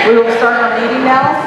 We will start our meeting now.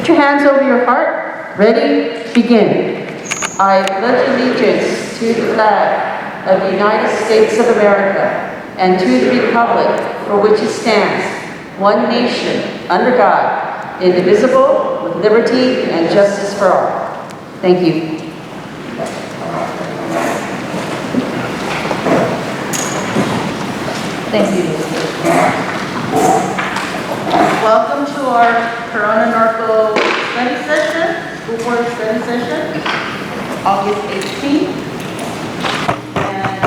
Hands over your heart. Ready? Begin. I pledge allegiance to the flag of the United States of America and to the republic for which it stands, one nation, under God, indivisible, with liberty and justice for all. Thank you. Thank you. Welcome to our Corona Norco study session, school board study session, August 18th. And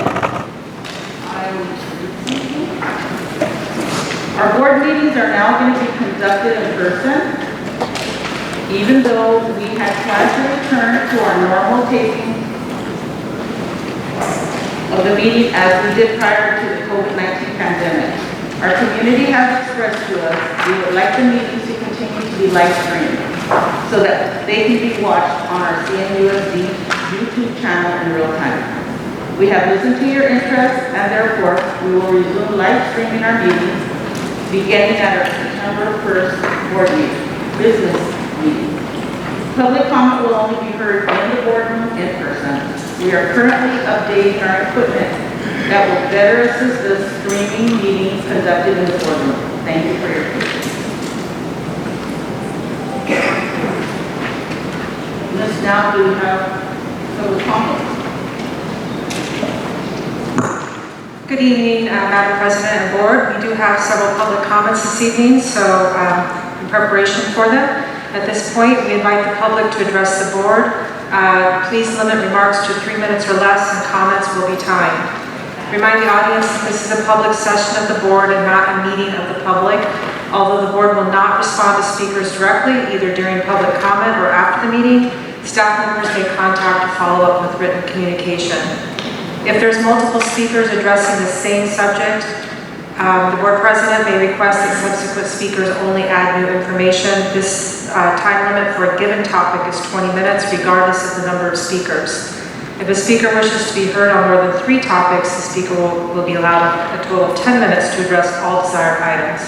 our board meetings are now going to be conducted in person, even though we had planned to return to our normal taping of the meeting as we did prior to the COVID-19 pandemic. Our community has expressed to us we would like the meetings to continue to be live streamed so that they can be watched on our CNUSD YouTube channel in real time. We have listened to your interests and therefore we will resume live streaming our meetings beginning at our September 1st board meeting, business meeting. Public comment will only be heard in the boardroom in person. We are currently updating our equipment that will better assist the streaming meetings conducted in the boardroom. Thank you for your patience. Ms. Now, do we have public comments? Good evening, Madam President and Board. We do have several public comments this evening, so in preparation for them. At this point, we invite the public to address the board. Please limit remarks to 3 minutes or less, and comments will be timed. Remind the audience that this is a public session of the board and not a meeting of the public. Although the board will not respond to speakers directly, either during public comment or after the meeting, staff members may contact to follow up with written communication. If there's multiple speakers addressing the same subject, the board president may request that subsequent speakers only add new information. This time limit for a given topic is 20 minutes, regardless of the number of speakers. If a speaker wishes to be heard on more than 3 topics, the speaker will be allowed a total of 10 minutes to address all desired items.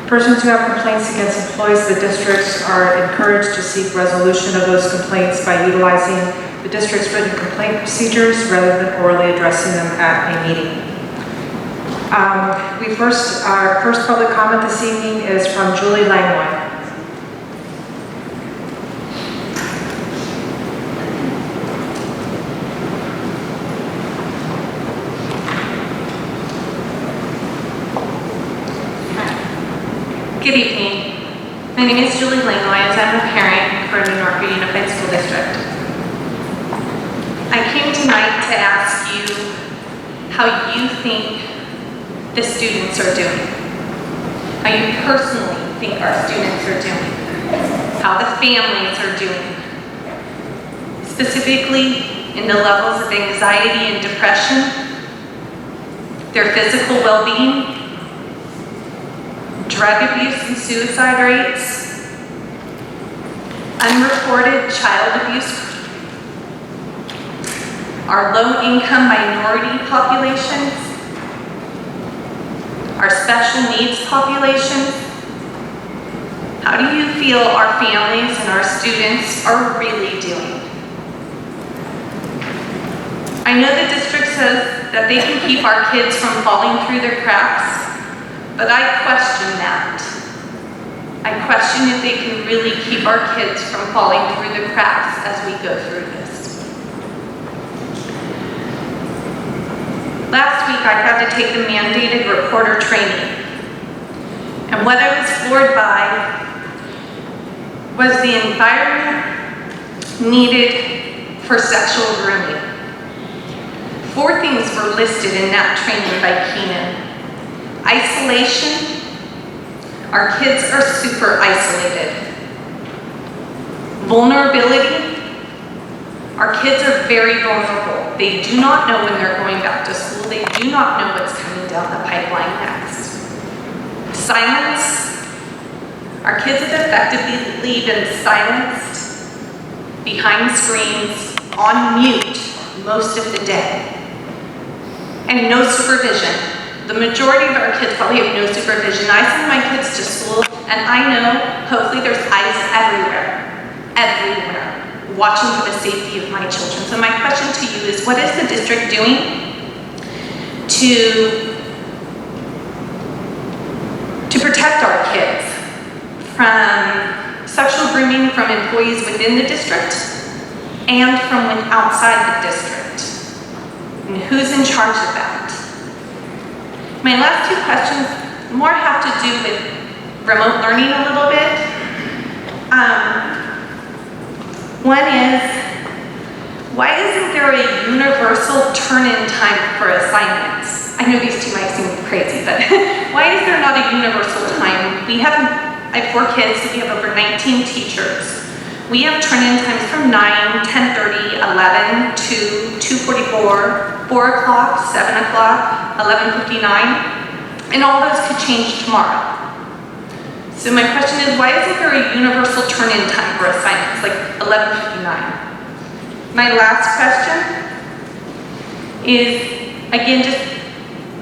Persons who have complaints against employees of the districts are encouraged to seek resolution of those complaints by utilizing the district's written complaint procedures rather than orally addressing them at a meeting. Our first public comment this evening is from Julie Langlois. Good evening. My name is Julie Langlois. I'm a parent for New Norco Unified School District. I came tonight to ask you how you think the students are doing. How you personally think our students are doing. How the families are doing. Specifically in the levels of anxiety and depression, their physical well-being, drug abuse and suicide rates, unreported child abuse, our low-income minority populations, our special needs populations. How do you feel our families and our students are really doing? I know the district says that they can keep our kids from falling through their cracks, but I question that. I question if they can really keep our kids from falling through the cracks as we go through this. Last week, I had to take the mandated reporter training. And what I was floored by was the environment needed for sexual grooming. 4 things were listed in that training by Keenan. Isolation. Our kids are super isolated. Vulnerability. Our kids are very vulnerable. They do not know when they're going back to school. They do not know what's coming down the pipeline next. Silence. Our kids have effectively been silenced behind screens, on mute most of the day. And no supervision. The majority of our kids probably have no supervision. I send my kids to school and I know hopefully there's eyes everywhere, watching for the safety of my children. So my question to you is, what is the district doing to protect our kids from sexual grooming from employees within the district and from outside the district? And who's in charge of that? My last 2 questions more have to do with remote learning a little bit. One is, why isn't there a universal turn-in time for assignments? I know these 2 might seem crazy, but why is there not a universal time? I have 4 kids, so we have over 19 teachers. We have turn-in times from 9, 10:30, 11, 2, 2:44, 4 o'clock, 7 o'clock, 11:59, and all those could change tomorrow. So my question is, why isn't there a universal turn-in time for assignments, like 11:59? My last question is, again, just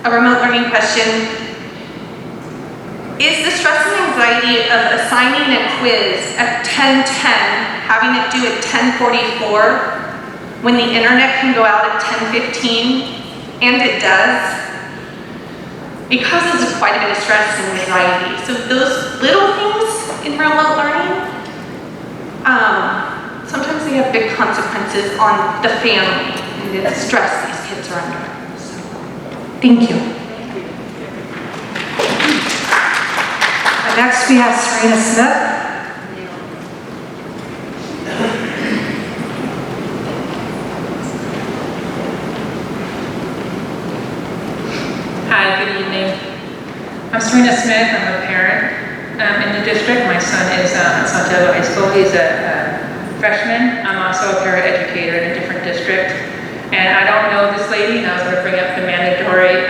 a remote learning question. Is the stress and anxiety of assigning a quiz at 10:10, having it due at 10:44, when the internet can go out at 10:15, and it does, it causes quite a bit of stress and anxiety. So those little things in remote learning, sometimes they have big consequences on the family and the stress these kids are under. So, thank you. Next, we have Serena Smith. Hi, good evening. I'm Serena Smith. I'm a parent in the district. My son is at Santiago High School. He's a freshman. I'm also a paraeducator in a different district. And I don't know this lady, and I was going to bring up the mandatory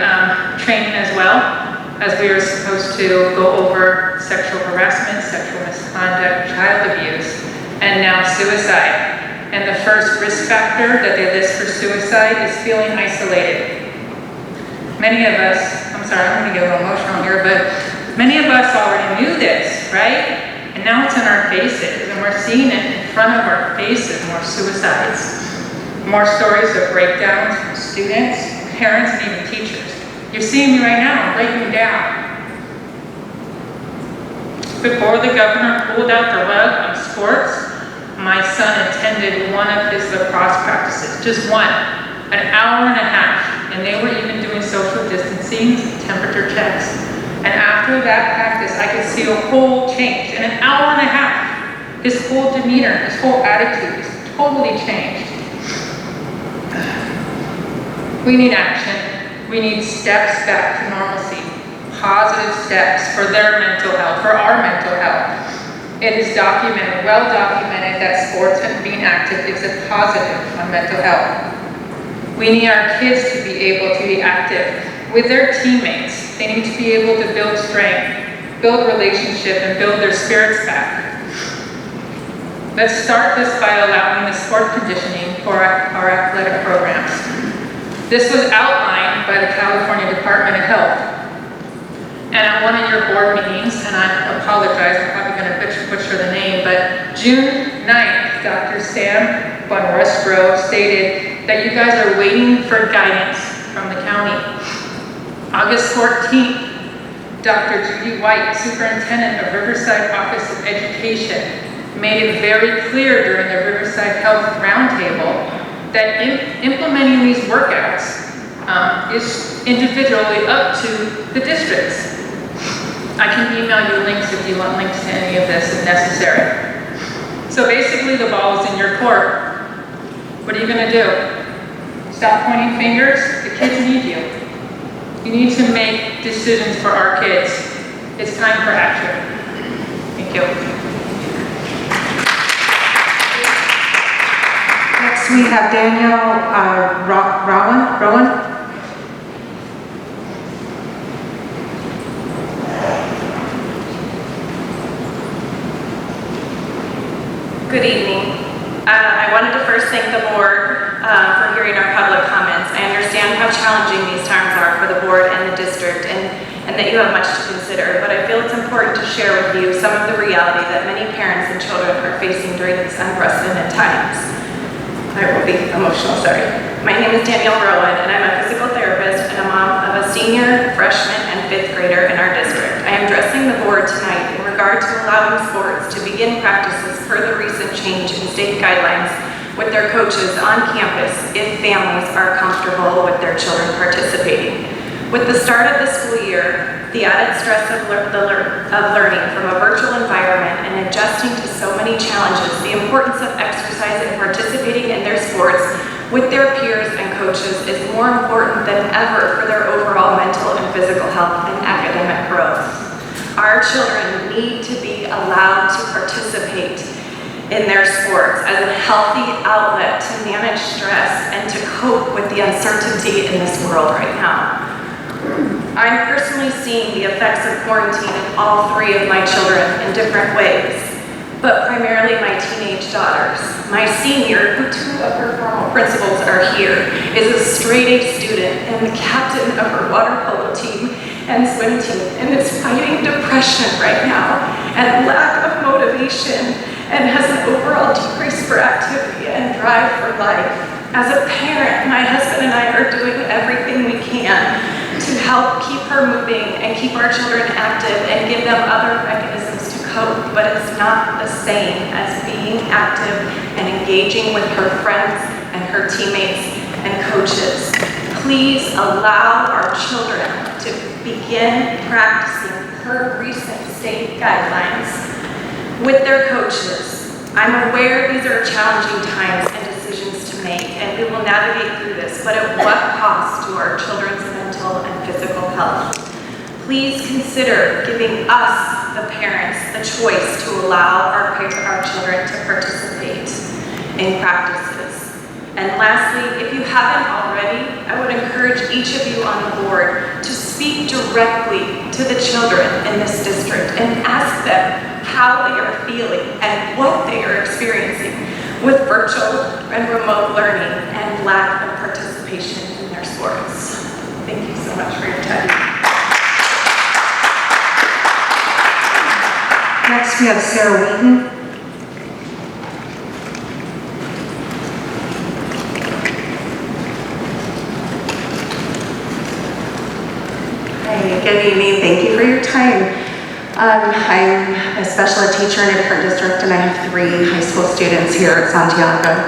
training as well, as we were supposed to go over sexual harassment, sexual misconduct, child abuse, and now suicide. And the first risk factor that they list for suicide is feeling isolated. Many of us, I'm sorry, I'm going to get a little emotional here, but many of us already knew this, right? And now it's in our faces, and we're seeing it in front of our faces, more suicides, more stories of breakdowns from students, parents, and even teachers. You're seeing me right now, I'm breaking down. Before the governor pulled out the rug on sports, my son attended one of his lacrosse practices, just one, an hour and a half, and they were even doing social distancing, temperature checks. And after that practice, I could see a whole change. In an hour and a half, his whole demeanor, his whole attitude is totally changed. We need action. We need steps back to normalcy, positive steps for their mental health, for our mental health. It is documented, well documented, that sports and being active is a positive on mental health. We need our kids to be able to be active with their teammates. They need to be able to build strength, build relationship, and build their spirits back. Let's start this by allowing the sport conditioning for our athletic programs. This was outlined by the California Department of Health. And at one of your board meetings, and I apologize, I'm probably going to butcher the name, but June 9th, Dr. Sam Von Restro stated that you guys are waiting for guidance from the county. August 14th, Dr. Judy White, Superintendent of Riverside Office of Education, made it very clear during the Riverside Health Roundtable that implementing these workouts is individually up to the districts. I can email you links if you want links to any of this if necessary. So basically the ball is in your court. What are you going to do? Stop pointing fingers? The kids need you. You need to make decisions for our kids. It's time for action. Thank you. Next, we have Danielle Rowan. Good evening. I wanted to first thank the board for hearing our public comments. I understand how challenging these times are for the board and the district and that you have much to consider, but I feel it's important to share with you some of the reality that many parents and children are facing during these unprecedented times. I will be emotional, sorry. My name is Danielle Rowan and I'm a physical therapist and a mom of a senior, freshman, and fifth grader in our district. I am addressing the board tonight in regard to allowing sports to begin practices per the recent change in state guidelines with their coaches on campus if families are comfortable with their children participating. With the start of the school year, the added stress of learning from a virtual environment and adjusting to so many challenges, the importance of exercise and participating in their sports with their peers and coaches is more important than ever for their overall mental and physical health and academic growth. Our children need to be allowed to participate in their sports as a healthy outlet to manage stress and to cope with the uncertainty in this world right now. I'm personally seeing the effects of quarantine in all three of my children in different ways, but primarily my teenage daughters. My senior, who two of her formal principals are here, is a straight-A student and the captain of her water polo team and swim team, and is fighting depression right now and lack of motivation and has an overall decrease for activity and drive for life. As a parent, my husband and I are doing everything we can to help keep her moving and keep our children active and give them other mechanisms to cope, but it's not the same as being active and engaging with her friends and her teammates and coaches. Please allow our children to begin practicing per recent state guidelines with their coaches. I'm aware these are challenging times and decisions to make, and we will navigate through this, but at what cost to our children's mental and physical health? Please consider giving us, the parents, the choice to allow our children to participate in practices. And lastly, if you haven't already, I would encourage each of you on the board to speak directly to the children in this district and ask them how they are feeling and what they are experiencing with virtual and remote learning and lack of participation in their sports. Thank you so much for your time. Next, we have Sarah Wheaton. Hi, good evening. Thank you for your time. I'm a special ed teacher in a different district, and I have 3 high school students here at Santiago.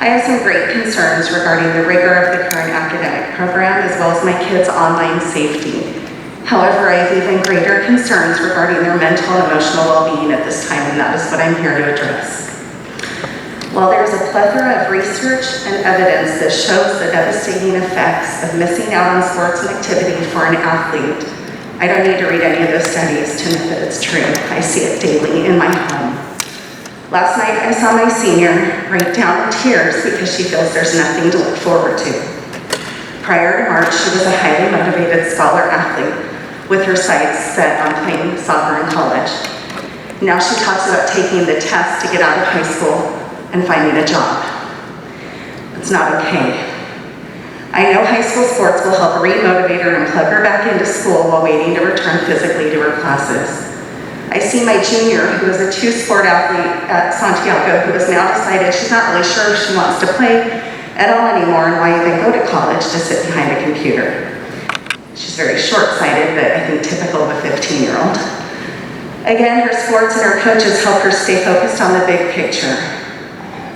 I have some great concerns regarding the rigor of the current academic program, as well as my kids' online safety. However, I have even greater concerns regarding their mental and emotional well-being at this time, and that is what I'm here to address. While there is a plethora of research and evidence that shows the devastating effects of missing out on sports and activity for an athlete, I don't need to read any of those studies to know that it's true. I see it daily in my home. Last night, I saw my senior break down in tears because she feels there's nothing to look forward to. Prior to March, she was a highly motivated scholar athlete with her sights set on playing soccer in college. Now she talks about taking the test to get out of high school and finding a job. It's not okay. I know high school sports will help re-motivate her and plug her back into school while waiting to return physically to her classes. I see my junior, who is a 2-sport athlete at Santiago, who has now decided she's not really sure if she wants to play at all anymore and why even go to college to sit behind a computer. She's very short-sighted, but I think typical of a 15-year-old. Again, her sports and her coaches help her stay focused on the big picture.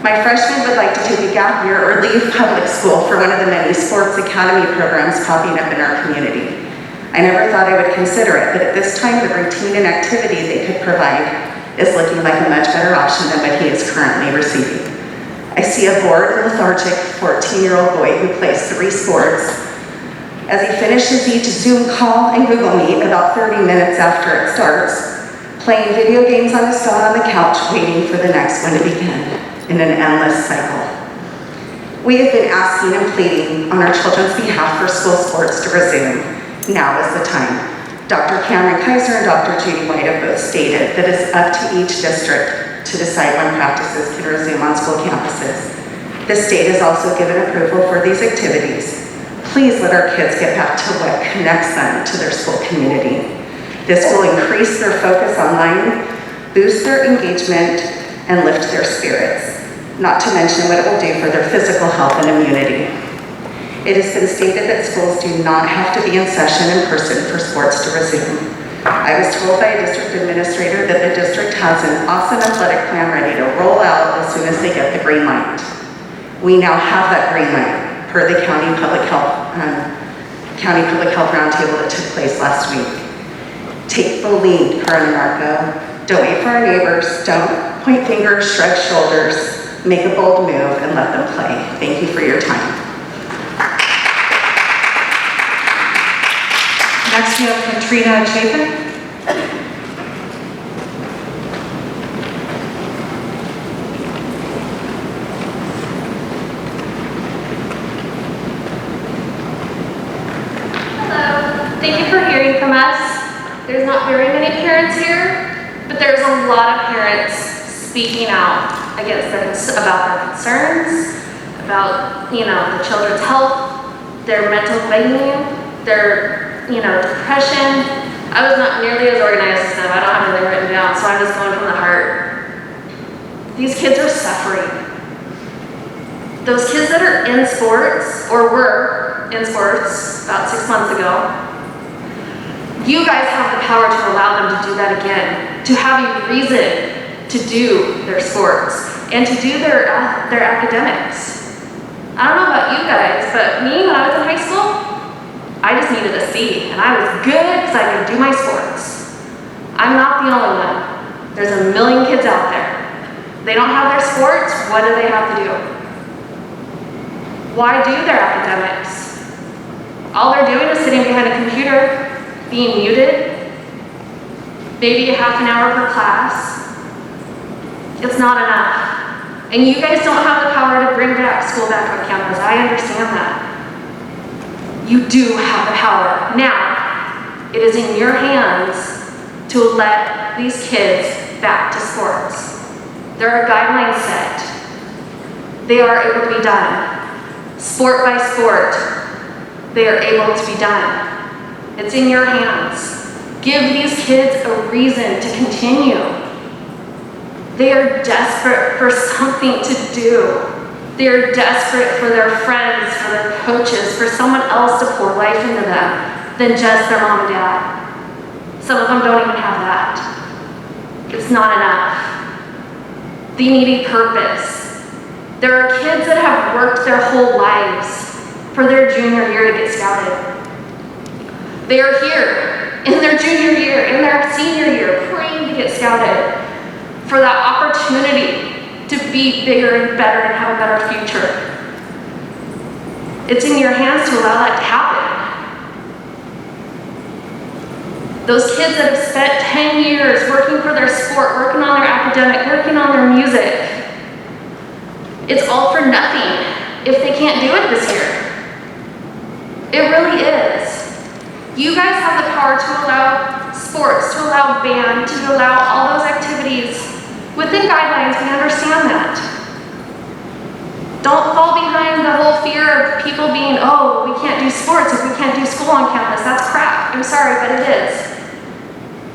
My freshman would like to take a gap year or leave public school for one of the many sports academy programs popping up in our community. I never thought I would consider it, but at this time, the routine and activity they could provide is looking like a much better option than what he is currently receiving. I see a bored and lethargic 14-year-old boy who plays 3 sports. As he finishes each Zoom call and Google Meet about 30 minutes after it starts, playing video games on his phone on the couch, waiting for the next one to begin in an endless cycle. We have been asking and pleading on our children's behalf for school sports to resume. Now is the time. Dr. Cameron Kaiser and Dr. Judy White have both stated that it's up to each district to decide when practices can resume on school campuses. The state has also given approval for these activities. Please let our kids get back to what connects them to their school community. This will increase their focus online, boost their engagement, and lift their spirits, not to mention what it will do for their physical health and immunity. It has been stated that schools do not have to be in session in person for sports to resume. I was told by a district administrator that the district has an awesome athletic plan ready to roll out as soon as they get the green light. We now have that green light per the County Public Health Roundtable that took place last week. Take the lead, Karen and Marco. Don't wait for our neighbors. Don't point fingers, shrug shoulders. Make a bold move and let them play. Thank you for your time. Next, we have Katrina Chapin. Hello. Thank you for hearing from us. There's not very many parents here, but there's a lot of parents speaking out about their concerns, about, the children's health, their mental well-being, their depression. I was not nearly as organized as them. I don't have anything written down, so I'm just going from the heart. These kids are suffering. Those kids that are in sports, or were in sports about 6 months ago, you guys have the power to allow them to do that again, to have a reason to do their sports, and to do their academics. I don't know about you guys, but me, when I was in high school, I just needed a C, and I was good because I could do my sports. I'm not the only one. There's a million kids out there. They don't have their sports, what do they have to do? Why do their academics? All they're doing is sitting behind a computer, being muted, maybe a half an hour per class. It's not enough. And you guys don't have the power to bring school back on campus. I understand that. You do have the power. Now, it is in your hands to let these kids back to sports. There are guidelines set. They are able to be done. Sport by sport, they are able to be done. It's in your hands. Give these kids a reason to continue. They are desperate for something to do. They are desperate for their friends, for their coaches, for someone else to pour life into them than just their mom and dad. Some of them don't even have that. It's not enough. They need a purpose. There are kids that have worked their whole lives for their junior year to get scouted. They are here in their junior year, in their senior year, praying to get scouted for that opportunity to be bigger and better and have a better future. It's in your hands to allow that to happen. Those kids that have spent 10 years working for their sport, working on their academic, working on their music, it's all for nothing if they can't do it this year. It really is. You guys have the power to allow sports, to allow band, to allow all those activities within guidelines. We understand that. Don't fall behind the whole fear of people being, oh, we can't do sports if we can't do school on campus. That's crap. I'm sorry, but it is.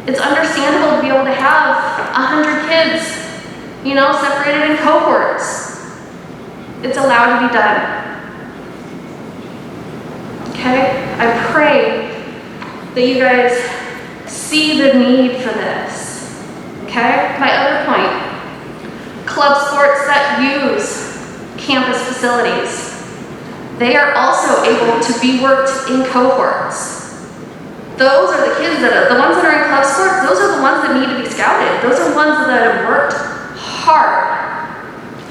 It's understandable to be able to have 100 kids, separated in cohorts. It's allowed to be done. Okay? I pray that you guys see the need for this, okay? My other point, club sports that use campus facilities, they are also able to be worked in cohorts. Those are the kids that are, the ones that are in club sports, those are the ones that need to be scouted. Those are ones that have worked hard.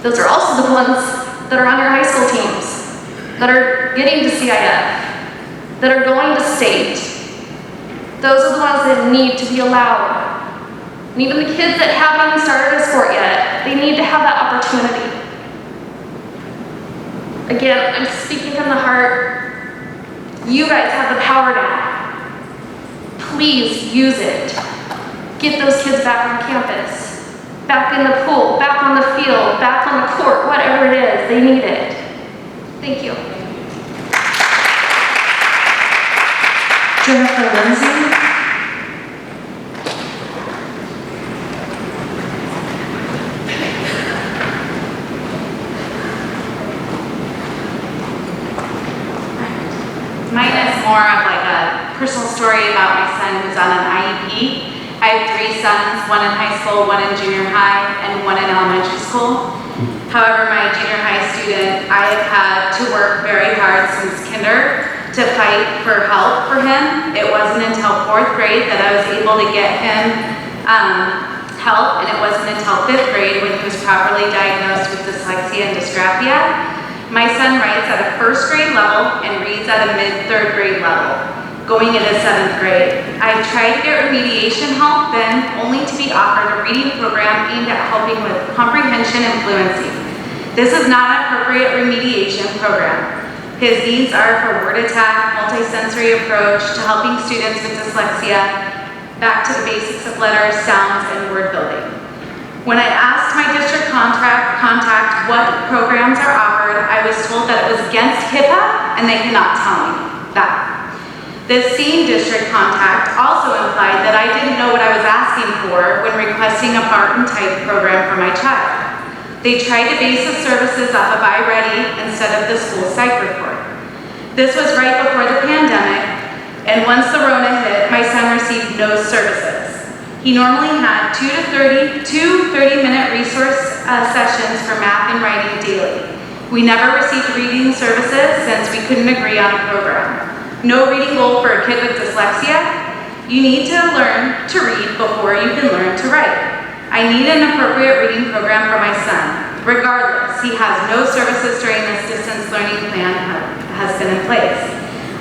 Those are also the ones that are on your high school teams, that are getting to CIF, that are going to state. Those are the ones that need to be allowed. And even the kids that haven't even started a sport yet, they need to have that opportunity. Again, I'm speaking from the heart. You guys have the power now. Please use it. Get those kids back on campus, back in the pool, back on the field, back on the court, whatever it is, they need it. Thank you. Jennifer Lindsay. Mine is more of like a personal story about my son who's on an IEP. I have 3 sons, one in high school, one in junior high, and one in elementary school. However, my junior high student, I have had to work very hard since kinder to fight for help for him. It wasn't until 4th grade that I was able to get him help, and it wasn't until 5th grade when he was properly diagnosed with dyslexia and dysgraphia. My son writes at a 1st grade level and reads at a mid-3rd grade level, going into 7th grade. I've tried to get remediation help then, only to be offered a reading program aimed at helping with comprehension and fluency. This is not an appropriate remediation program. His needs are for word attack, multisensory approach to helping students with dyslexia, back to the basics of letters, sounds, and word building. When I asked my district contact what programs are offered, I was told that it was against HIPAA and they cannot tell me that. This same district contact also implied that I didn't know what I was asking for when requesting a Barton type program for my child. They tried to base the services off of iReady instead of the school psych report. This was right before the pandemic, and once the Rona hit, my son received no services. He normally had 2 30-minute resource sessions for math and writing daily. We never received reading services since we couldn't agree on a program. No reading goal for a kid with dyslexia. You need to learn to read before you can learn to write. I need an appropriate reading program for my son. Regardless, he has no services during this distance learning plan has been in place.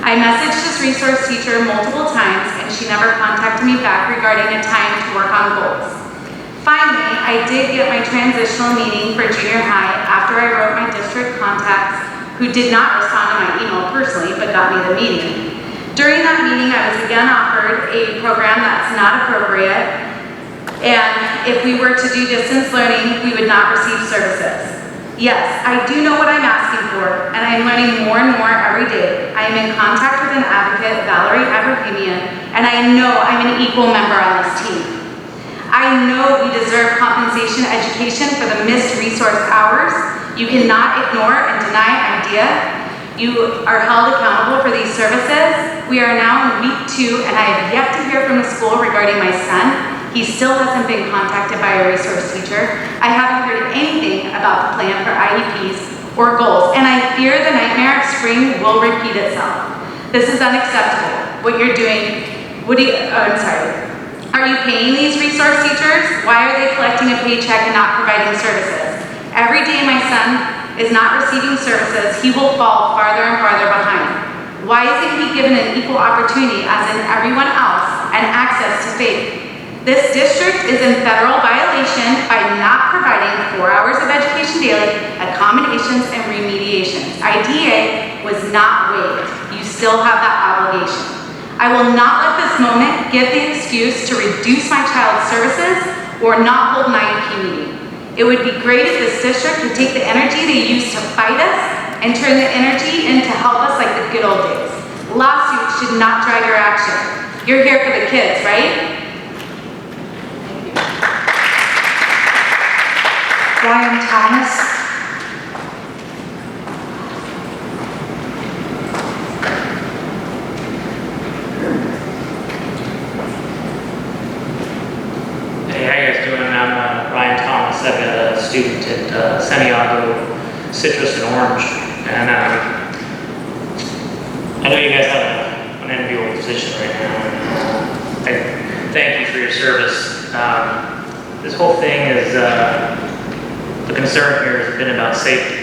I messaged his resource teacher multiple times and she never contacted me back regarding a time to work on goals. Finally, I did get my transitional meeting for junior high after I wrote my district contacts, who did not respond to my email personally but got me the meeting. During that meeting, I was again offered a program that's not appropriate, and if we were to do distance learning, we would not receive services. Yes, I do know what I'm asking for, and I'm learning more and more every day. I am in contact with an advocate, Valerie Abrahamian, and I know I'm an equal member on this team. I know we deserve compensation education for the missed resource hours. You cannot ignore and deny IDEA. You are held accountable for these services. We are now in week 2, and I have yet to hear from the school regarding my son. He still hasn't been contacted by a resource teacher. I haven't heard anything about the plan for IEPs or goals, and I fear the nightmare of spring will repeat itself. This is unacceptable. What you're doing, are you paying these resource teachers? Why are they collecting a paycheck and not providing services? Every day my son is not receiving services, he will fall farther and farther behind. Why isn't he given an equal opportunity as in everyone else and access to faith? This district is in federal violation by not providing 4 hours of education daily, accommodations, and remediations. IDEA was not waived. You still have that obligation. I will not let this moment give the excuse to reduce my child's services or not hold an IEP meeting. It would be great if this district could take the energy they used to fight us and turn the energy into help us like the good old days. Lawsuits should not drive your action. You're here for the kids, right? Ryan Thomas. I've got a student at Santiago, Citrus and Orange. And I know you guys have an enviable position right now. I thank you for your service. This whole thing is, the concern here has been about safety.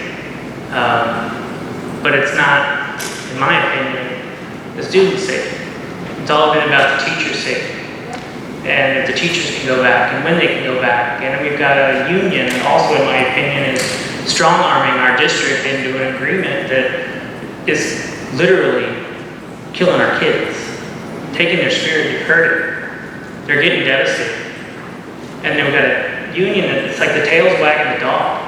But it's not, in my opinion, the student's safety. It's all been about the teacher's safety. And if the teachers can go back, and when they can go back. And we've got a union, also in my opinion, is strong-arming our district into an agreement that is literally killing our kids, taking their spirit to hurt it. They're getting devastated. And then we've got a union that it's like the tail's wagging the dog.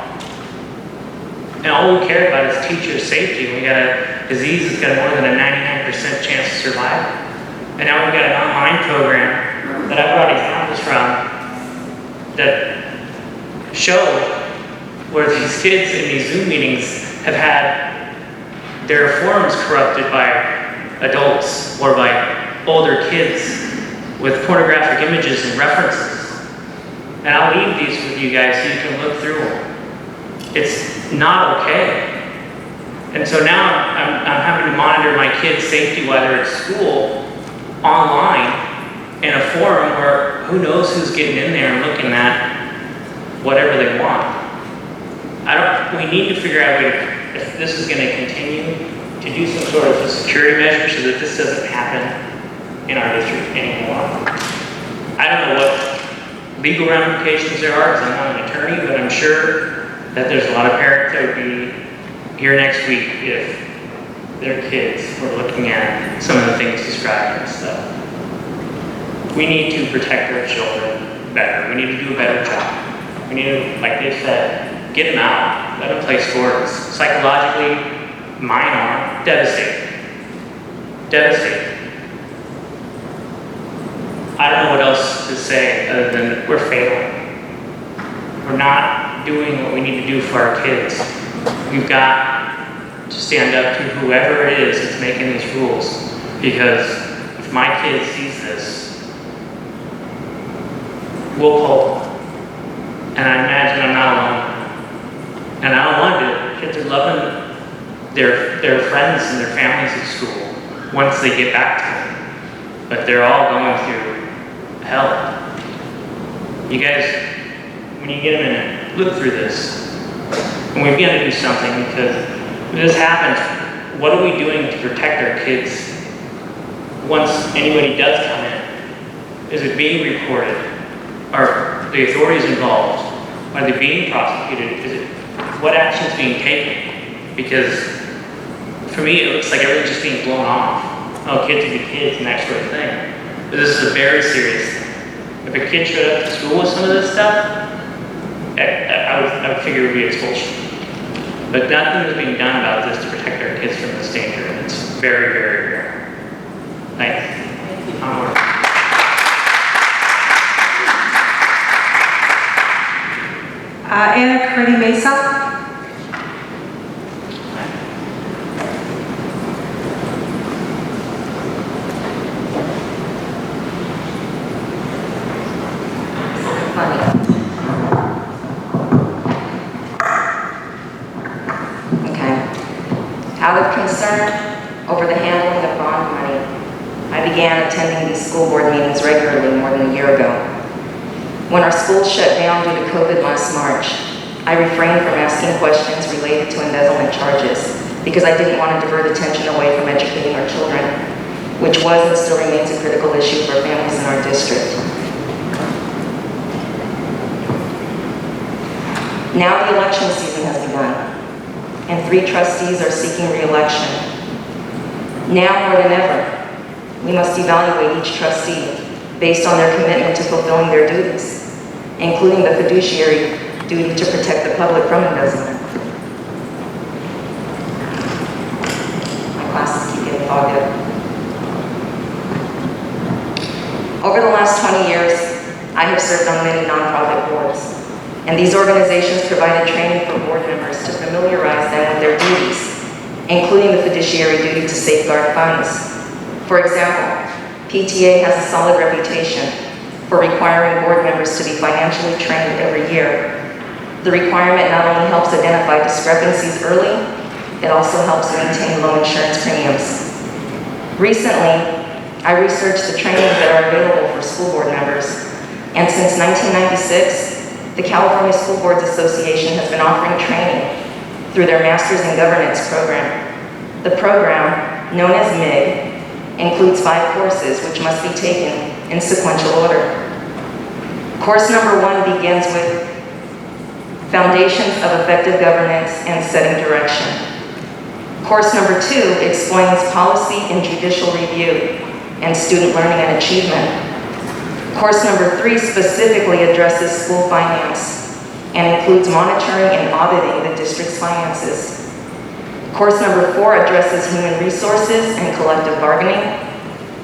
And all we care about is teacher safety. We got a disease that's got more than a 99% chance of survival. And now we've got an online program that I brought examples from that show where these kids in these Zoom meetings have had their forums corrupted by adults or by older kids with pornographic images and references. And I'll leave these with you guys so you can look through them. It's not okay. And so now I'm having to monitor my kids' safety while they're at school, online, in a forum where who knows who's getting in there and looking at whatever they want. We need to figure out a way to, if this is going to continue, to do some sort of a security measure so that this doesn't happen in our district anymore. I don't know what legal ramifications there are because I'm not an attorney, but I'm sure that there's a lot of parents that would be here next week if their kids were looking at some of the things described and stuff. We need to protect our children better. We need to do a better job. We need to, like they said, get them out, let them play sports. Psychologically, mine are devastating. Devastating. I don't know what else to say other than we're failing. We're not doing what we need to do for our kids. We've got to stand up to whoever it is that's making these rules. Because if my kid sees this, we'll pull. And I imagine I'm not alone. And I don't want to do it. Kids are loving their friends and their families at school once they get back to them. But they're all going through hell. You guys, when you get a minute, look through this. And we've got to do something because when this happens, what are we doing to protect our kids once anybody does come in? Is it being reported? Are the authorities involved? Are they being prosecuted? What action is being taken? Because for me, it looks like everything's just being blown off. Oh, kids will be kids and that sort of thing. But this is a very serious thing. If a kid showed up to school with some of this stuff, I would figure it would be expulsion. But nothing is being done about this to protect our kids from this danger, and it's very, very rare. Thanks. Onward. Anna Curdy Mesa. Out of concern over the handling of bond money, I began attending these school board meetings regularly more than a year ago. When our schools shut down due to COVID last March, I refrained from asking questions related to embezzlement charges because I didn't want to divert attention away from educating our children, which was and still remains a critical issue for families in our district. Now the election season has begun, and 3 trustees are seeking re-election. Now more than ever, we must evaluate each trustee based on their commitment to fulfilling their duties, including the fiduciary duty to protect the public from embezzlement. My classes keep getting fogged up. Over the last 20 years, I have served on many nonprofit boards. And these organizations provided training for board members to familiarize them with their duties, including the fiduciary duty to safeguard funds. For example, PTA has a solid reputation for requiring board members to be financially trained every year The requirement not only helps identify discrepancies early, it also helps maintain low insurance premiums. Recently, I researched the trainings that are available for school board members, and since 1996, the California School Boards Association has been offering training through their Masters in Governance program. The program, known as MIG, includes 5 courses which must be taken in sequential order. Course number 1 begins with Foundations of Effective Governance and Setting Direction. Course number 2 explains policy and judicial review and student learning and achievement. Course number 3 specifically addresses school finance and includes monitoring and auditing the district's finances. Course number 4 addresses human resources and collective bargaining.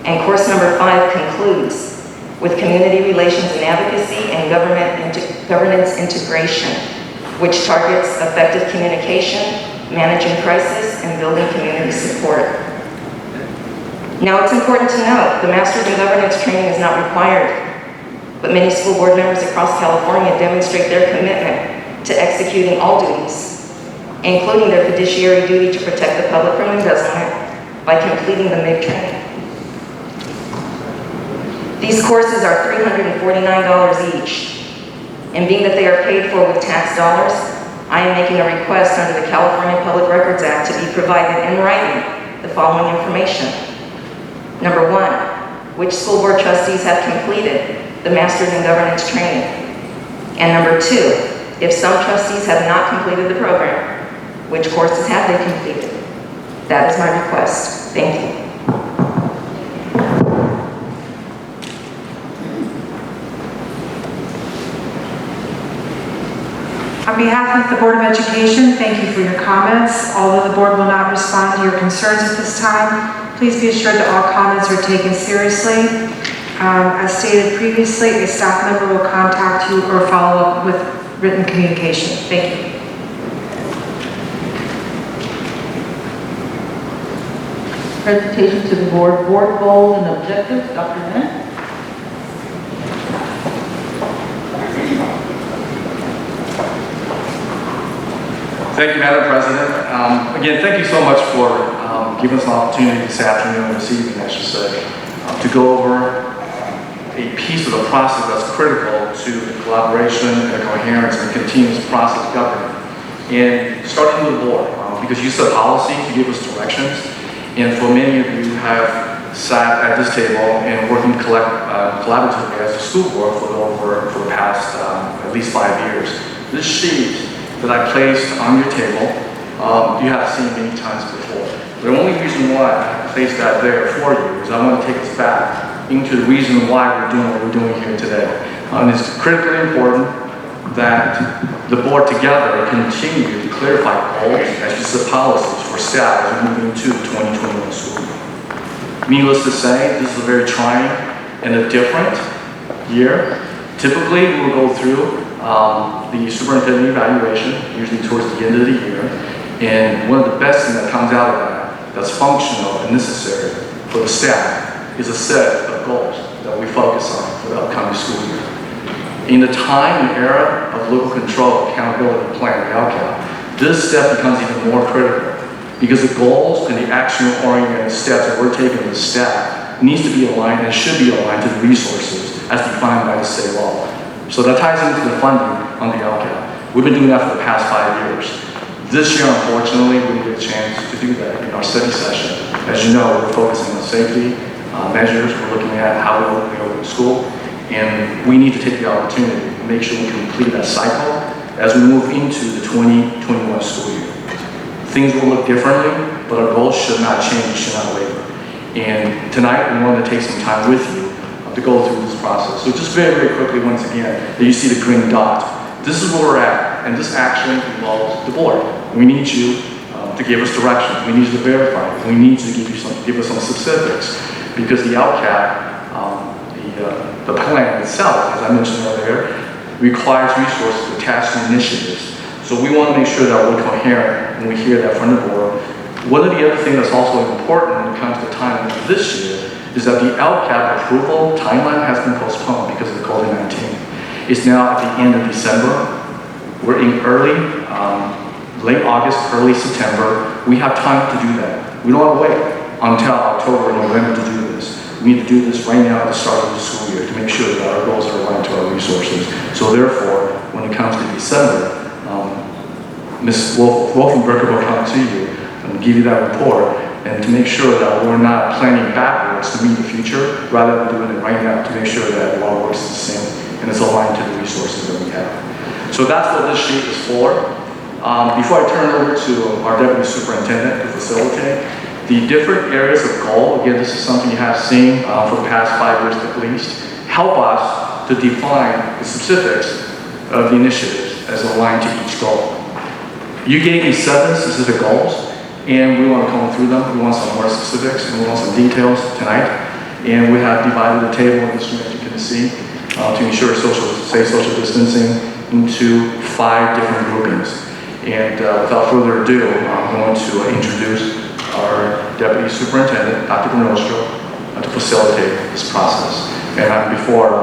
And course number 5 concludes with community relations and advocacy and governance integration, which targets effective communication, managing crisis, and building community support. Now, it's important to note, the Masters in Governance training is not required, but many school board members across California demonstrate their commitment to executing all duties, including their fiduciary duty to protect the public from embezzlement by completing the MIG training. These courses are $349 each, and being that they are paid for with tax dollars, I am making a request under the California Public Records Act to be provided in writing the following information. Number 1, which school board trustees have completed the Masters in Governance training? And number 2, if some trustees have not completed the program, which courses have they completed? That is my request. Thank you. On behalf of the Board of Education, thank you for your comments. Although the board will not respond to your concerns at this time, please be assured that all comments are taken seriously. As stated previously, a staff member will contact you or follow up with written communication. Thank you. Presentation to the board goals and objectives, Dr. Bennett. Thank you, Madam President. Again, thank you so much for giving us an opportunity this afternoon, or this evening, I should say, to go over a piece of the process that's critical to the collaboration and the coherence and continuous process governing. And starting with the board, because you set policy to give us directions, and for many of you have sat at this table and working collaboratively as a school board for the past at least 5 years. This sheet that I placed on your table, you have seen many times before. The only reason why I placed that there for you is I want to take us back into the reason why we're doing what we're doing here today. And it's critically important that the board together continue to clarify goals as you set policies for staff as we move into the 2021 school year. Needless to say, this is a very trying and a different year. Typically, we'll go through the superintendent evaluation, usually towards the end of the year, and one of the best things that comes out of that, that's functional and necessary for the staff, is a set of goals that we focus on for the upcoming school year. In the time and era of local control, accountability, plan, the LCAP, this step becomes even more critical because the goals and the action-oriented steps that we're taking as staff needs to be aligned and should be aligned to the resources as defined by the state law. So that ties into the funding on the LCAP. We've been doing that for the past 5 years. This year, unfortunately, we didn't get a chance to do that in our study session. As you know, we're focusing on safety measures. We're looking at how we open school. And we need to take the opportunity to make sure we complete that cycle as we move into the 2021 school year. Things will look differently, but our goals should not change, should not waver. And tonight, we want to take some time with you to go through this process. So just very, very quickly, once again, that you see the green dot. This is where we're at, and this action involves the board. We need you to give us directions. We need you to verify. We need you to give us some specifics, because the LCAP, the plan itself, as I mentioned earlier, requires resources attached to initiatives. So we want to make sure that we're coherent when we hear that from the board. One of the other things that's also important when it comes to timing of this year is that the LCAP approval timeline has been postponed because of the COVID-19. It's now at the end of December, We're in late August, early September. We have time to do that. We don't want to wait until October or November to do this. We need to do this right now at the start of the school year to make sure that our goals are aligned to our resources. So therefore, when it comes to December, Ms. Wolfenberger will come to you and give you that report, and to make sure that we're not planning backwards to meet the future, rather than doing it right now to make sure that it all works the same and it's aligned to the resources that we have. So that's what this sheet is for. Before I turn it over to our Deputy Superintendent to facilitate, the different areas of goal, again, this is something you have seen for the past 5 years at least, help us to define the specifics of the initiatives as aligned to each goal. You gave me 7 specific goals, and we want to come through them. We want some more specifics, and we want some details tonight. And we have divided the table in this room, as you can see, to ensure social distancing into 5 different groupings. And without further ado, I'm going to introduce our Deputy Superintendent, Dr. Gronostro, to facilitate this process. And before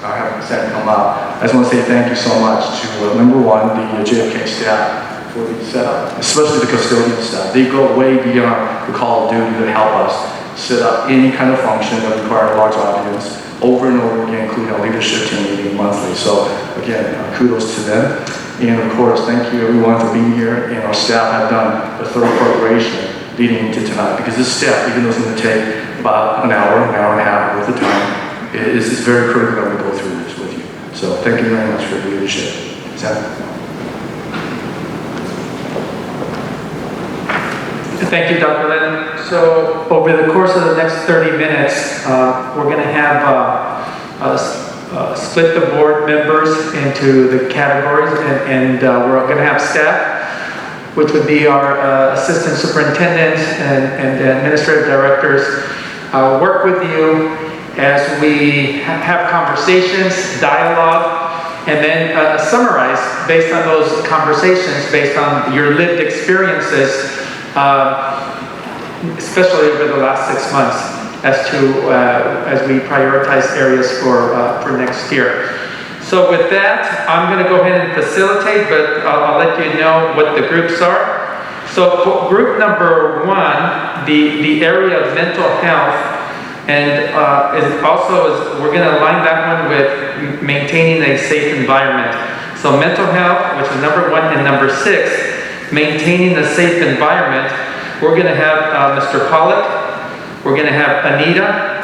I have Sam come up, I just want to say thank you so much to number 1, the JFK staff for the setup, especially the custodial staff. They go way beyond the call of duty to help us set up any kind of function that requires a large audience over and over again, including our leadership team meeting monthly. So again, kudos to them. And of course, thank you everyone for being here. And our staff have done a thorough preparation leading into tonight, because this step, even though it's going to take about an hour and a half worth of time, it's very critical that we go through this with you. So thank you very much for your leadership. Sam? Thank you, Dr. Lin. So over the course of the next 30 minutes, we're going to have split the board members into the categories, and we're going to have staff, which would be our assistant superintendents and administrative directors, work with you as we have conversations, dialogue, and then summarize based on those conversations, based on your lived experiences, especially over the last 6 months, as we prioritize areas for next year. So with that, I'm going to go ahead and facilitate, but I'll let you know what the groups are. So group number 1, the area of mental health, and we're going to align that one with maintaining a safe environment. So mental health, which is number 1, and number 6, maintaining a safe environment. We're going to have Mr. Pollack, we're going to have Anita,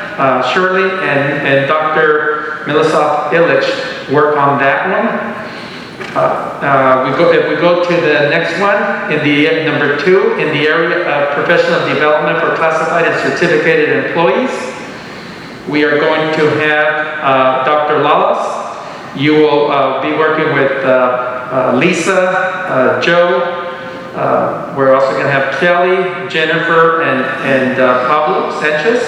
Shirley, and Dr. Miloslav Illich work on that one. If we go to the next one, in the number 2, in the area of professional development for classified and certificated employees, we are going to have Dr. Lalas. You will be working with Lisa, Joe. We're also going to have Kelly, Jennifer, and Pablo Sanchez.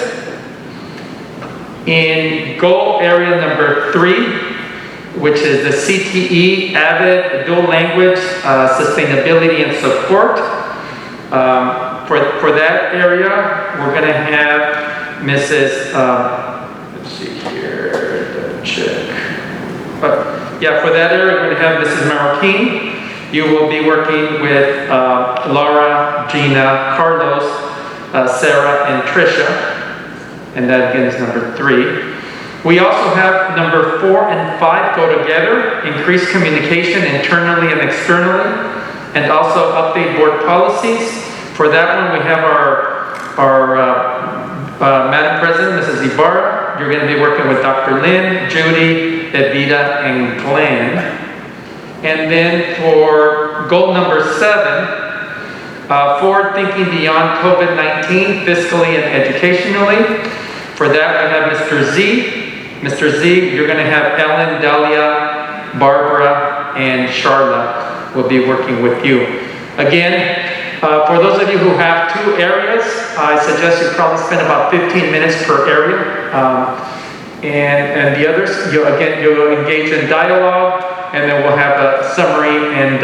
In goal area number 3, which is the CTE, AVID, dual language, sustainability and support. For that area, we're going to have Mrs. Let's see here, check. For that area, we're going to have Mrs. Marroquin. You will be working with Laura, Gina, Carlos, Sarah, and Trisha. And that again is number 3. We also have number 4 and 5 go together, increase communication internally and externally, and also update board policies. For that one, we have our Madam President, Mrs. Ibarra. You're going to be working with Dr. Lin, Judy, Evita, and Glenn. And then for goal number 7, forward thinking beyond COVID-19, fiscally and educationally. For that, we have Mr. Z. Mr. Z, you're going to have Ellen, Delia, Barbara, and Charlotte will be working with you. Again, for those of you who have 2 areas, I suggest you probably spend about 15 minutes per area. And the others, you'll engage in dialogue, and then we'll have a summary, and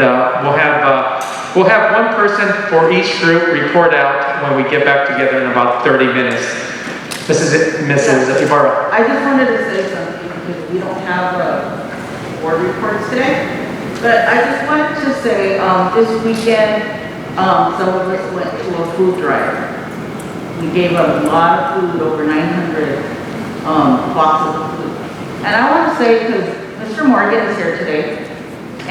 we'll have one person for each group report out when we get back together in about 30 minutes. Mrs. Ibarra. I just wanted to say something, because we don't have board reports today. But I just wanted to say, this weekend, some of us went to a food drive. We gave a lot of food, over 900 boxes of food. And I want to say, because Mr. Morgan is here today,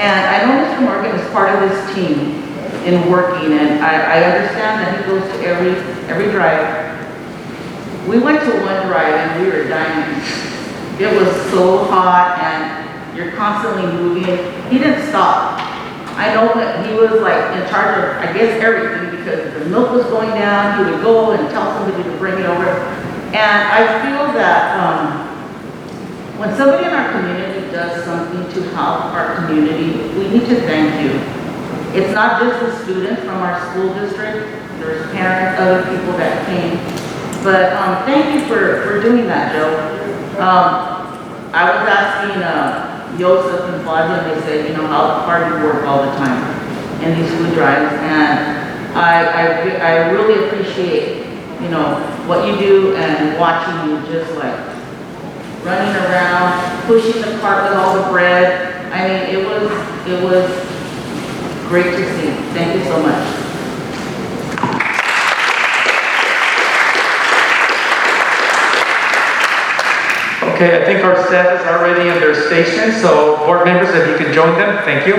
and I know Mr. Morgan is part of this team in working, and I understand that he goes to every drive. We went to one drive and we were dying. It was so hot and you're constantly moving. He didn't stop. I know that he was like in charge of, I guess, everything, because the milk was going down, he would go and tell somebody to bring it over. And I feel that when somebody in our community does something to help our community, we need to thank you. It's not just the students from our school district, there's parents, other people that came. But thank you for doing that, Joe. I was asking Joseph and Claudia, and they said, you know, how hard you work all the time in these food drives. And I really appreciate, you know, what you do and watching you just like running around, pushing the cart with all the bread. I mean, it was great to see. Thank you so much. Okay, I think our staff is already in their station, so board members, if you can join them, thank you.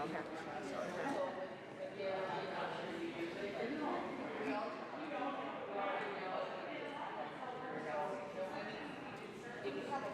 It's not a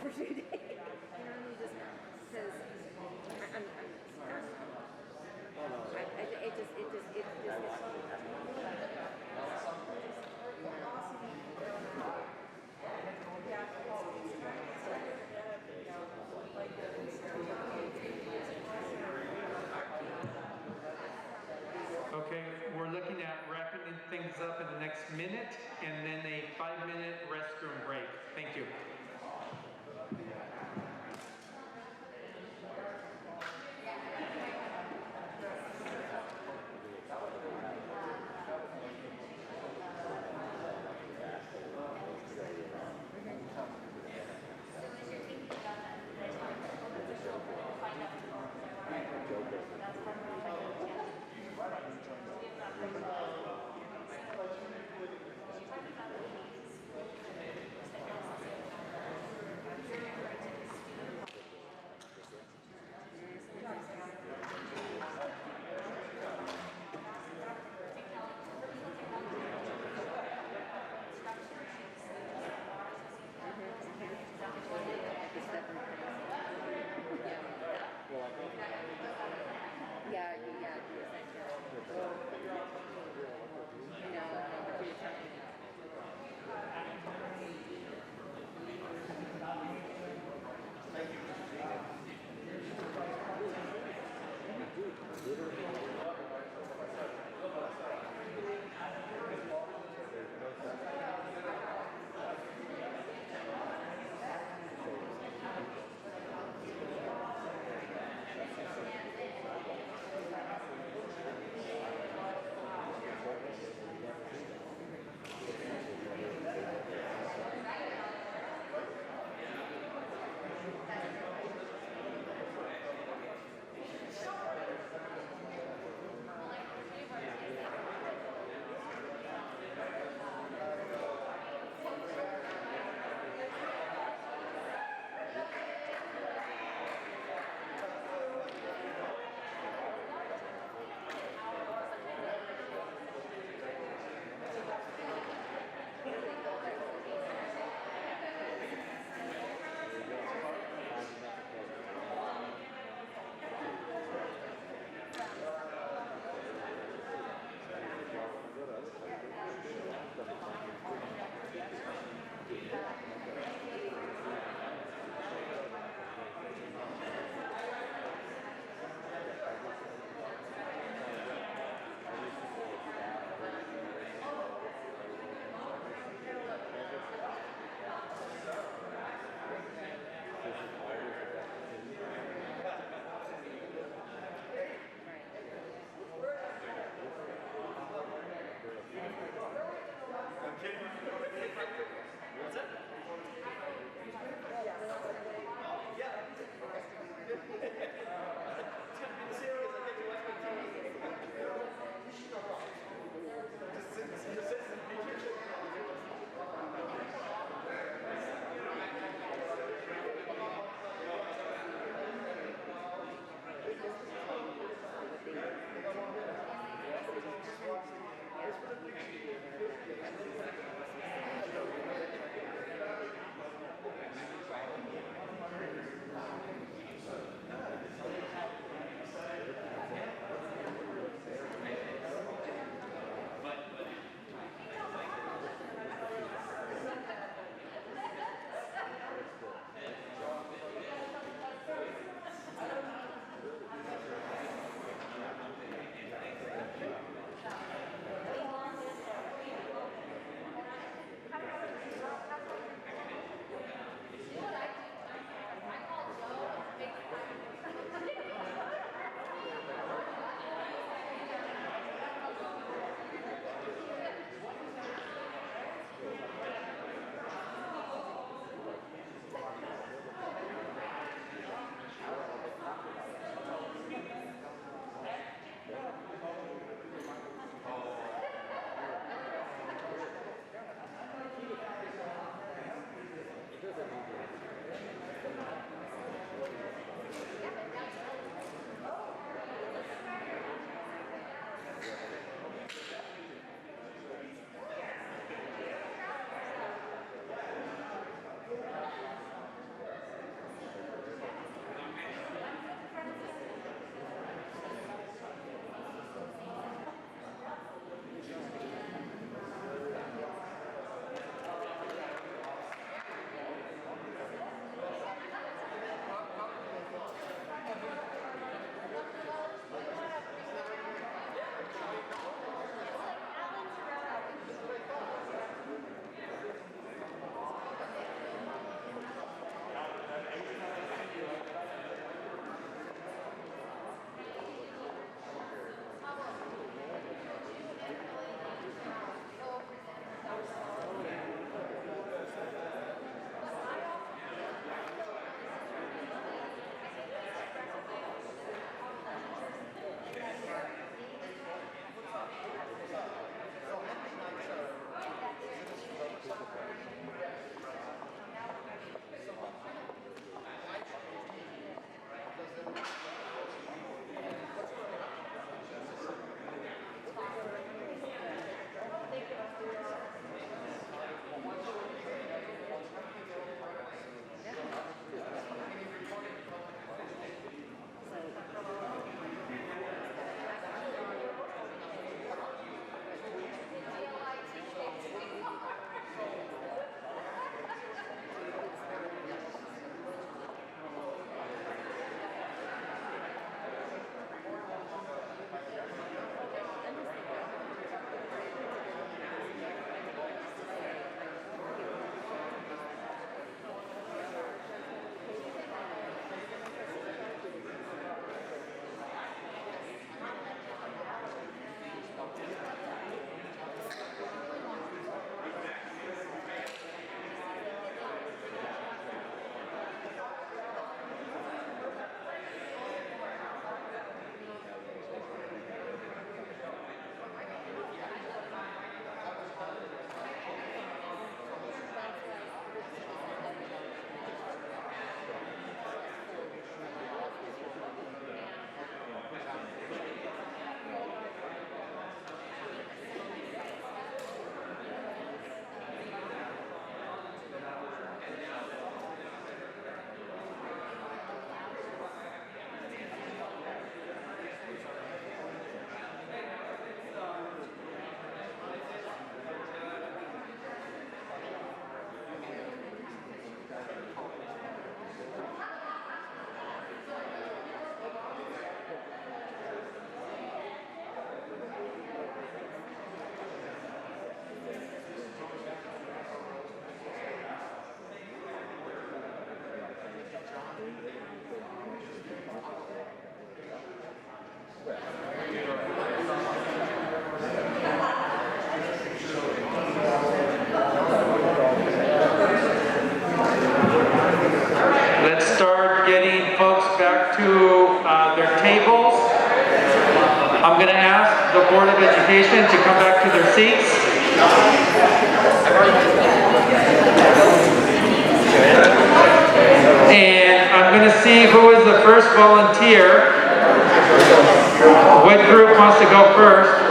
opportunity. You know, just because Okay, we're looking at wrapping things up in the next minute and then a 5-minute restroom break. Thank you. the Board of Education to come back to their seats. And I'm going to see who is the first volunteer. What group wants to go first?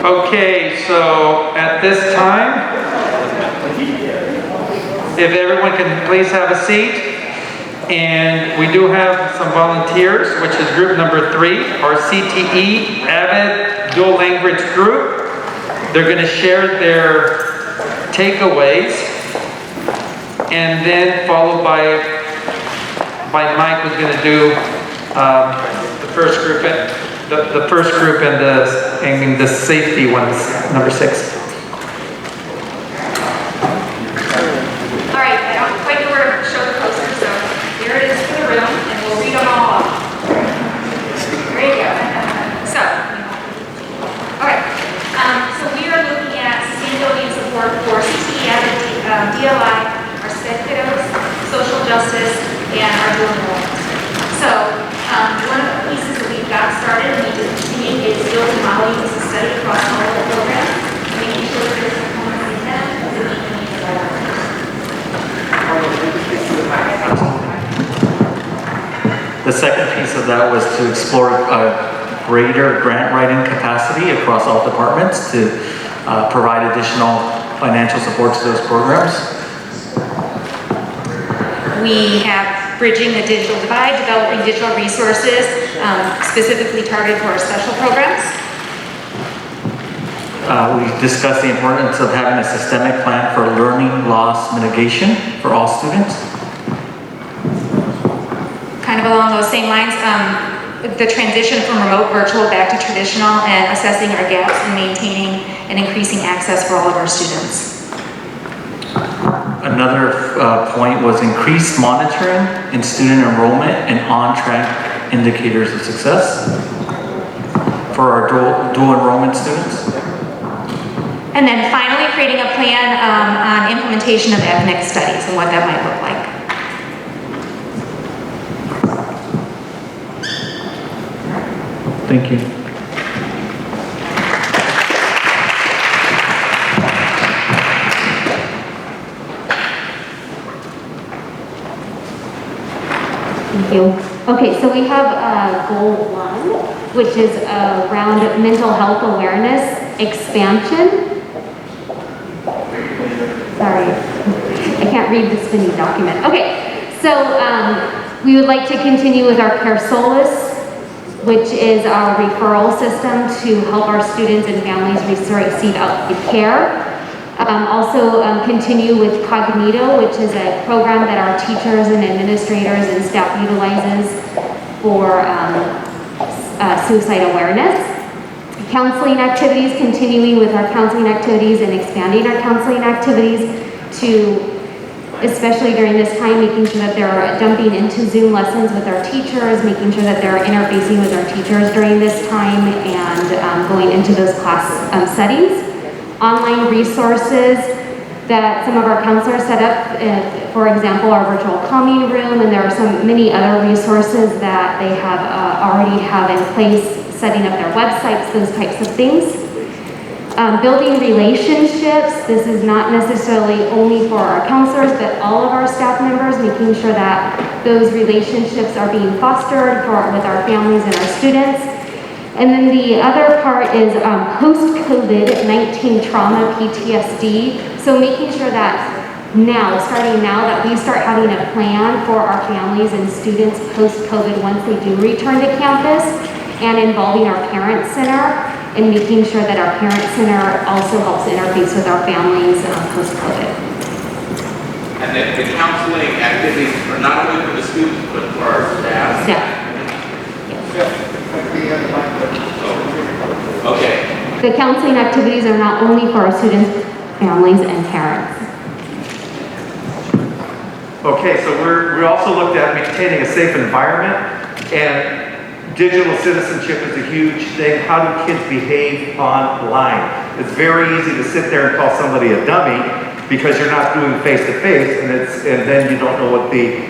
Okay, so at this time, if everyone can please have a seat. And we do have some volunteers, which is group number 3, our CTE Avid Dual Language Group. They're going to share their takeaways, and then followed by Mike, who's going to do the first group, the first group and the safety ones, number 6. All right, I don't quite know where to show the poster, so here it is for the room, and we'll read them all off. There you go. So, all right. So we are looking at sustainability and support for CTE, DLI, our SPED kiddos, social justice, and our dual enrollment. So, one of the pieces that we've got started and we need to continue is building modeling as a study across all of the programs, making sure that there's components in them that meet the needs of all. The second piece of that was to explore greater grant writing capacity across all departments to provide additional financial support to those programs. We have bridging the digital divide, developing digital resources specifically targeted for our special programs. We discussed the importance of having a systemic plan for learning loss mitigation for all students. Kind of along those same lines, the transition from remote virtual back to traditional and assessing our gaps and maintaining and increasing access for all of our students. Another point was increased monitoring in student enrollment and on-track indicators of success for our dual enrollment students. And then finally, creating a plan on implementation of ethnic studies and what that might look like. Thank you. Thank you. Okay, so we have goal 1, which is around mental health awareness expansion. Sorry, I can't read the spinning document. Okay, so we would like to continue with our Care Solace, which is our referral system to help our students and families receive outpatient care. Also continue with Cognito, which is a program that our teachers and administrators and staff utilizes for suicide awareness. Counseling activities, continuing with our counseling activities and expanding our counseling activities to, especially during this time, making sure that they're dumping into Zoom lessons with our teachers, making sure that they're interfacing with our teachers during this time and going into those class settings. Online resources that some of our counselors set up, for example, our virtual calming room, and there are many other resources that they have already have in place, setting up their websites, those types of things. Building relationships, this is not necessarily only for our counselors, but all of our staff members, making sure that those relationships are being fostered with our families and our students. And then the other part is post-COVID-19 trauma PTSD. So making sure that starting now, that we start having a plan for our families and students post-COVID once they do return to campus, and involving our parent center and making sure that our parent center also helps interface with our families post-COVID. And the counseling activities are not only for the students, but for our staff? Okay. The counseling activities are not only for our students, families, and parents. Okay, so we also looked at maintaining a safe environment, and digital citizenship is a huge thing. How do kids behave online? It's very easy to sit there and call somebody a dummy because you're not doing face-to-face, and then you don't know what the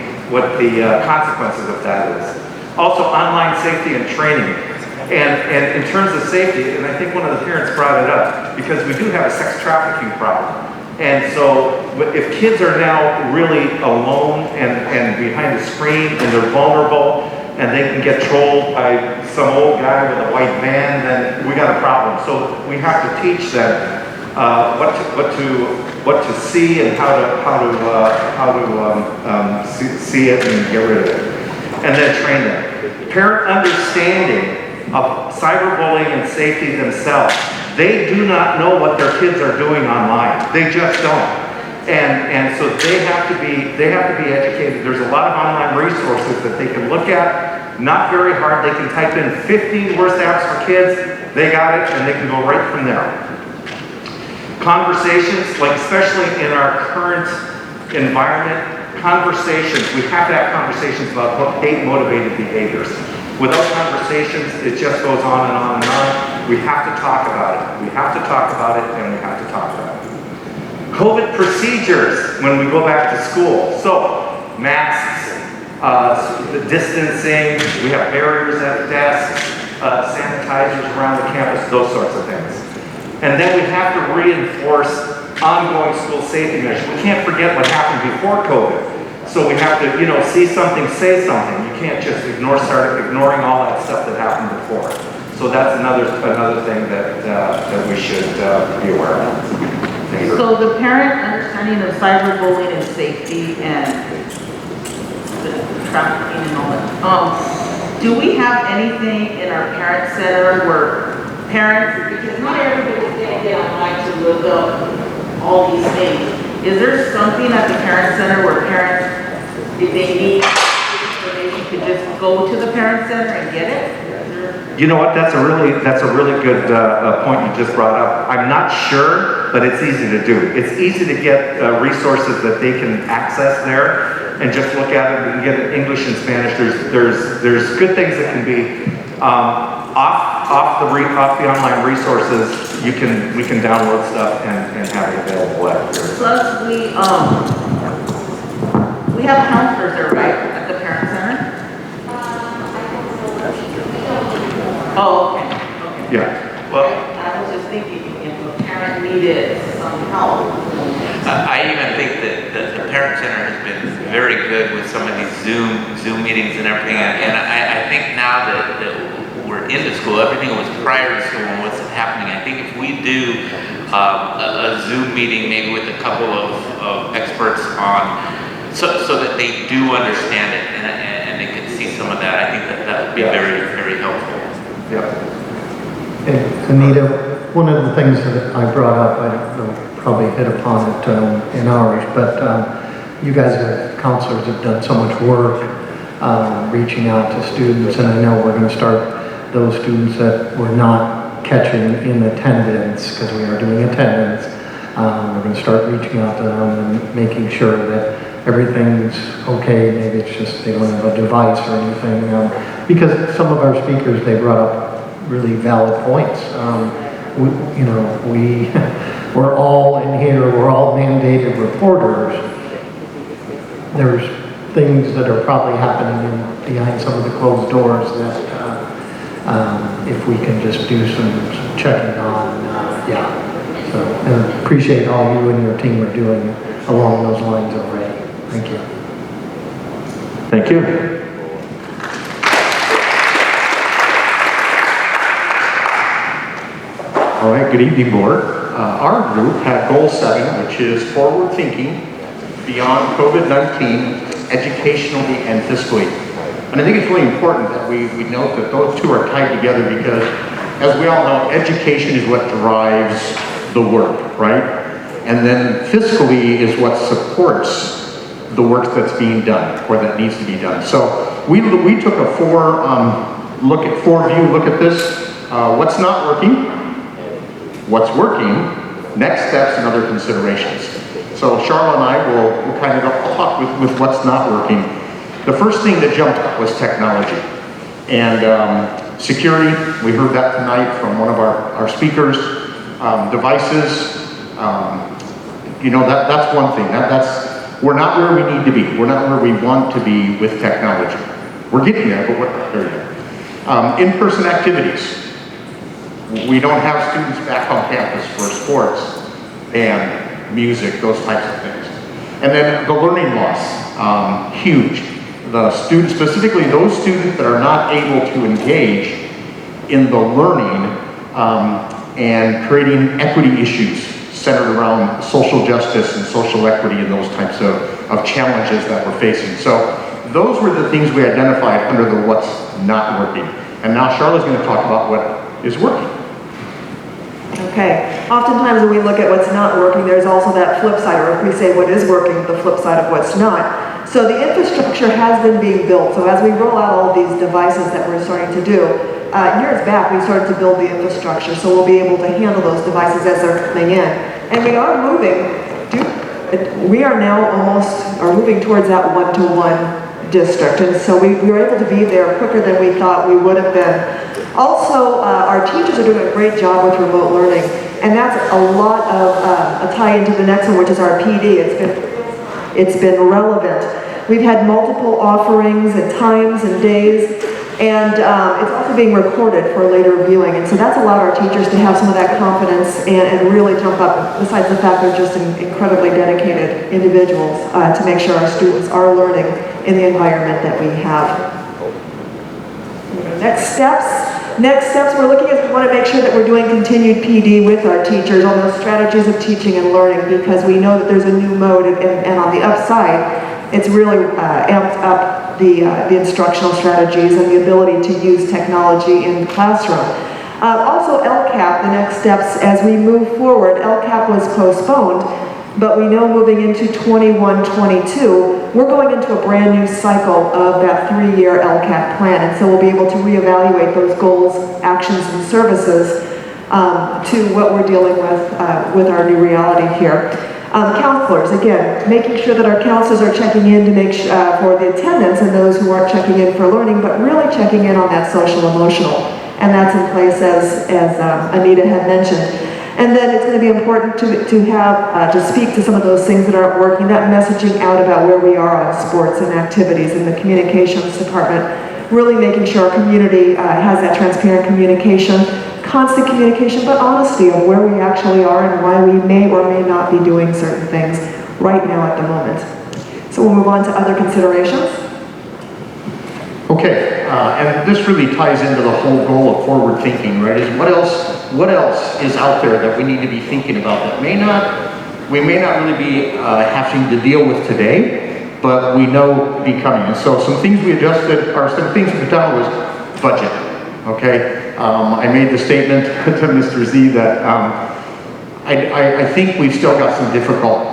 consequences of that is. Also, online safety and training. And in terms of safety, and I think one of the parents brought it up, because we do have a sex trafficking problem. And so if kids are now really alone and behind a screen and they're vulnerable and they can get trolled by some old guy with a white van, then we got a problem. So we have to teach them what to see and how to see it and get rid of it, and then train them. Parent understanding of cyberbullying and safety themselves. They do not know what their kids are doing online. They just don't. And so they have to be educated. There's a lot of online resources that they can look at. Not very hard. They can type in 50 worst apps for kids. They got it, and they can go right from there. Conversations, like especially in our current environment, conversations. We have to have conversations about hate-motivated behaviors. Without conversations, it just goes on and on and on. We have to talk about it. We have to talk about it, and we have to talk about it. COVID procedures when we go back to school. So, masks, the distancing, we have barriers at desks, sanitizers around the campus, those sorts of things. And then we have to reinforce ongoing school safety measures. We can't forget what happened before COVID. So we have to, see something, say something. You can't just start ignoring all that stuff that happened before. So that's another thing that we should be aware of. So the parent understanding of cyberbullying and safety and the trafficking and all that. Do we have anything in our parent center where parents, because not everybody's going to get online to look up all these things. Is there something at the parent center where parents, if they need information, could just go to the parent center and get it? You know what? That's a really good point you just brought up. I'm not sure, but it's easy to do. It's easy to get resources that they can access there and just look at it. You can get it in English and Spanish. There's good things that can be off the online resources. We can download stuff and have it available at your. Plus, we have counselors there, right, at the parent center? Oh, okay. Yeah. Well, I was just thinking if a parent needed some help. I even think that the parent center has been very good with some of these Zoom meetings and everything. And I think now that we're into school, everything was prior to school and what's happening. I think if we do a Zoom meeting, maybe with a couple of experts on, so that they do understand it and they can see some of that, I think that would be very, very helpful. Yeah. And Anita, one of the things that I brought up, I don't know, probably hit upon it in ours, but you guys as counselors have done so much work reaching out to students, and I know we're going to start those students that we're not catching in attendance, because we are doing attendance. We're going to start reaching out to them and making sure that everything's okay. Maybe it's just they don't have a device or anything. Because some of our speakers, they brought up really valid points. We're all in here, we're all mandated reporters. There's things that are probably happening behind some of the closed doors that if we can just do some checking on Yeah, so, and appreciate all you and your team are doing along those lines already. Thank you. Thank you. All right, good evening, board. Our group had goal 7, which is forward thinking beyond COVID-19, educationally and fiscally. And I think it's really important that we note that those two are tied together because, as we all know, education is what drives the work, right? And then fiscally is what supports the work that's being done or that needs to be done. So we took a four-view look at this. What's not working? What's working? Next steps and other considerations. So Charlotte and I will kind of talk with what's not working. The first thing that jumped up was technology. And security, we heard that tonight from one of our speakers. Devices, you know, that's one thing. We're not where we need to be. We're not where we want to be with technology. We're getting there, but we're not there yet. In-person activities. We don't have students back on campus for sports and music, those types of things. And then the learning loss, huge. The students, specifically those students that are not able to engage in the learning and creating equity issues centered around social justice and social equity and those types of challenges that we're facing. So those were the things we identified under the what's not working. And now Charlotte's going to talk about what is working. Okay, oftentimes when we look at what's not working, there's also that flip side, or if we say what is working, the flip side of what's not. So the infrastructure has been being built. So as we roll out all these devices that we're starting to do, years back we started to build the infrastructure so we'll be able to handle those devices as they're coming in. And we are moving towards that one-to-one district. And so we were able to be there quicker than we thought we would have been. Also, our teachers are doing a great job with remote learning, and that's a lot of a tie into the next one, which is our PD. It's been relevant. We've had multiple offerings and times and days, and it's also being recorded for later viewing, and so that's allowed our teachers to have some of that confidence and really jump up, besides the fact they're just incredibly dedicated individuals to make sure our students are learning in the environment that we have. Next steps, we're looking at, we want to make sure that we're doing continued PD with our teachers on those strategies of teaching and learning, because we know that there's a new mode, and on the upside, it's really amped up the instructional strategies and the ability to use technology in the classroom. Also LCAP, the next steps as we move forward. LCAP was postponed, but we know moving into 21-22, we're going into a brand new cycle of that 3-year LCAP plan, and so we'll be able to reevaluate those goals, actions, and services to what we're dealing with our new reality here. Counselors, again, making sure that our counselors are checking in to make for the attendance and those who aren't checking in for learning, but really checking in on that social emotional, and that's in place as Anita had mentioned. And then it's going to be important to speak to some of those things that aren't working, that messaging out about where we are on sports and activities in the communications department, really making sure our community has that transparent communication, constant communication, but honesty of where we actually are and why we may or may not be doing certain things right now at the moment. So we'll move on to other considerations. Okay, and this really ties into the whole goal of forward thinking, right? Is what else is out there that we need to be thinking about that we may not really be having to deal with today, but we know be coming. And so some things we adjusted, or some things we done was budget. Okay, I made the statement to Mr. Z that I think we've still got some difficult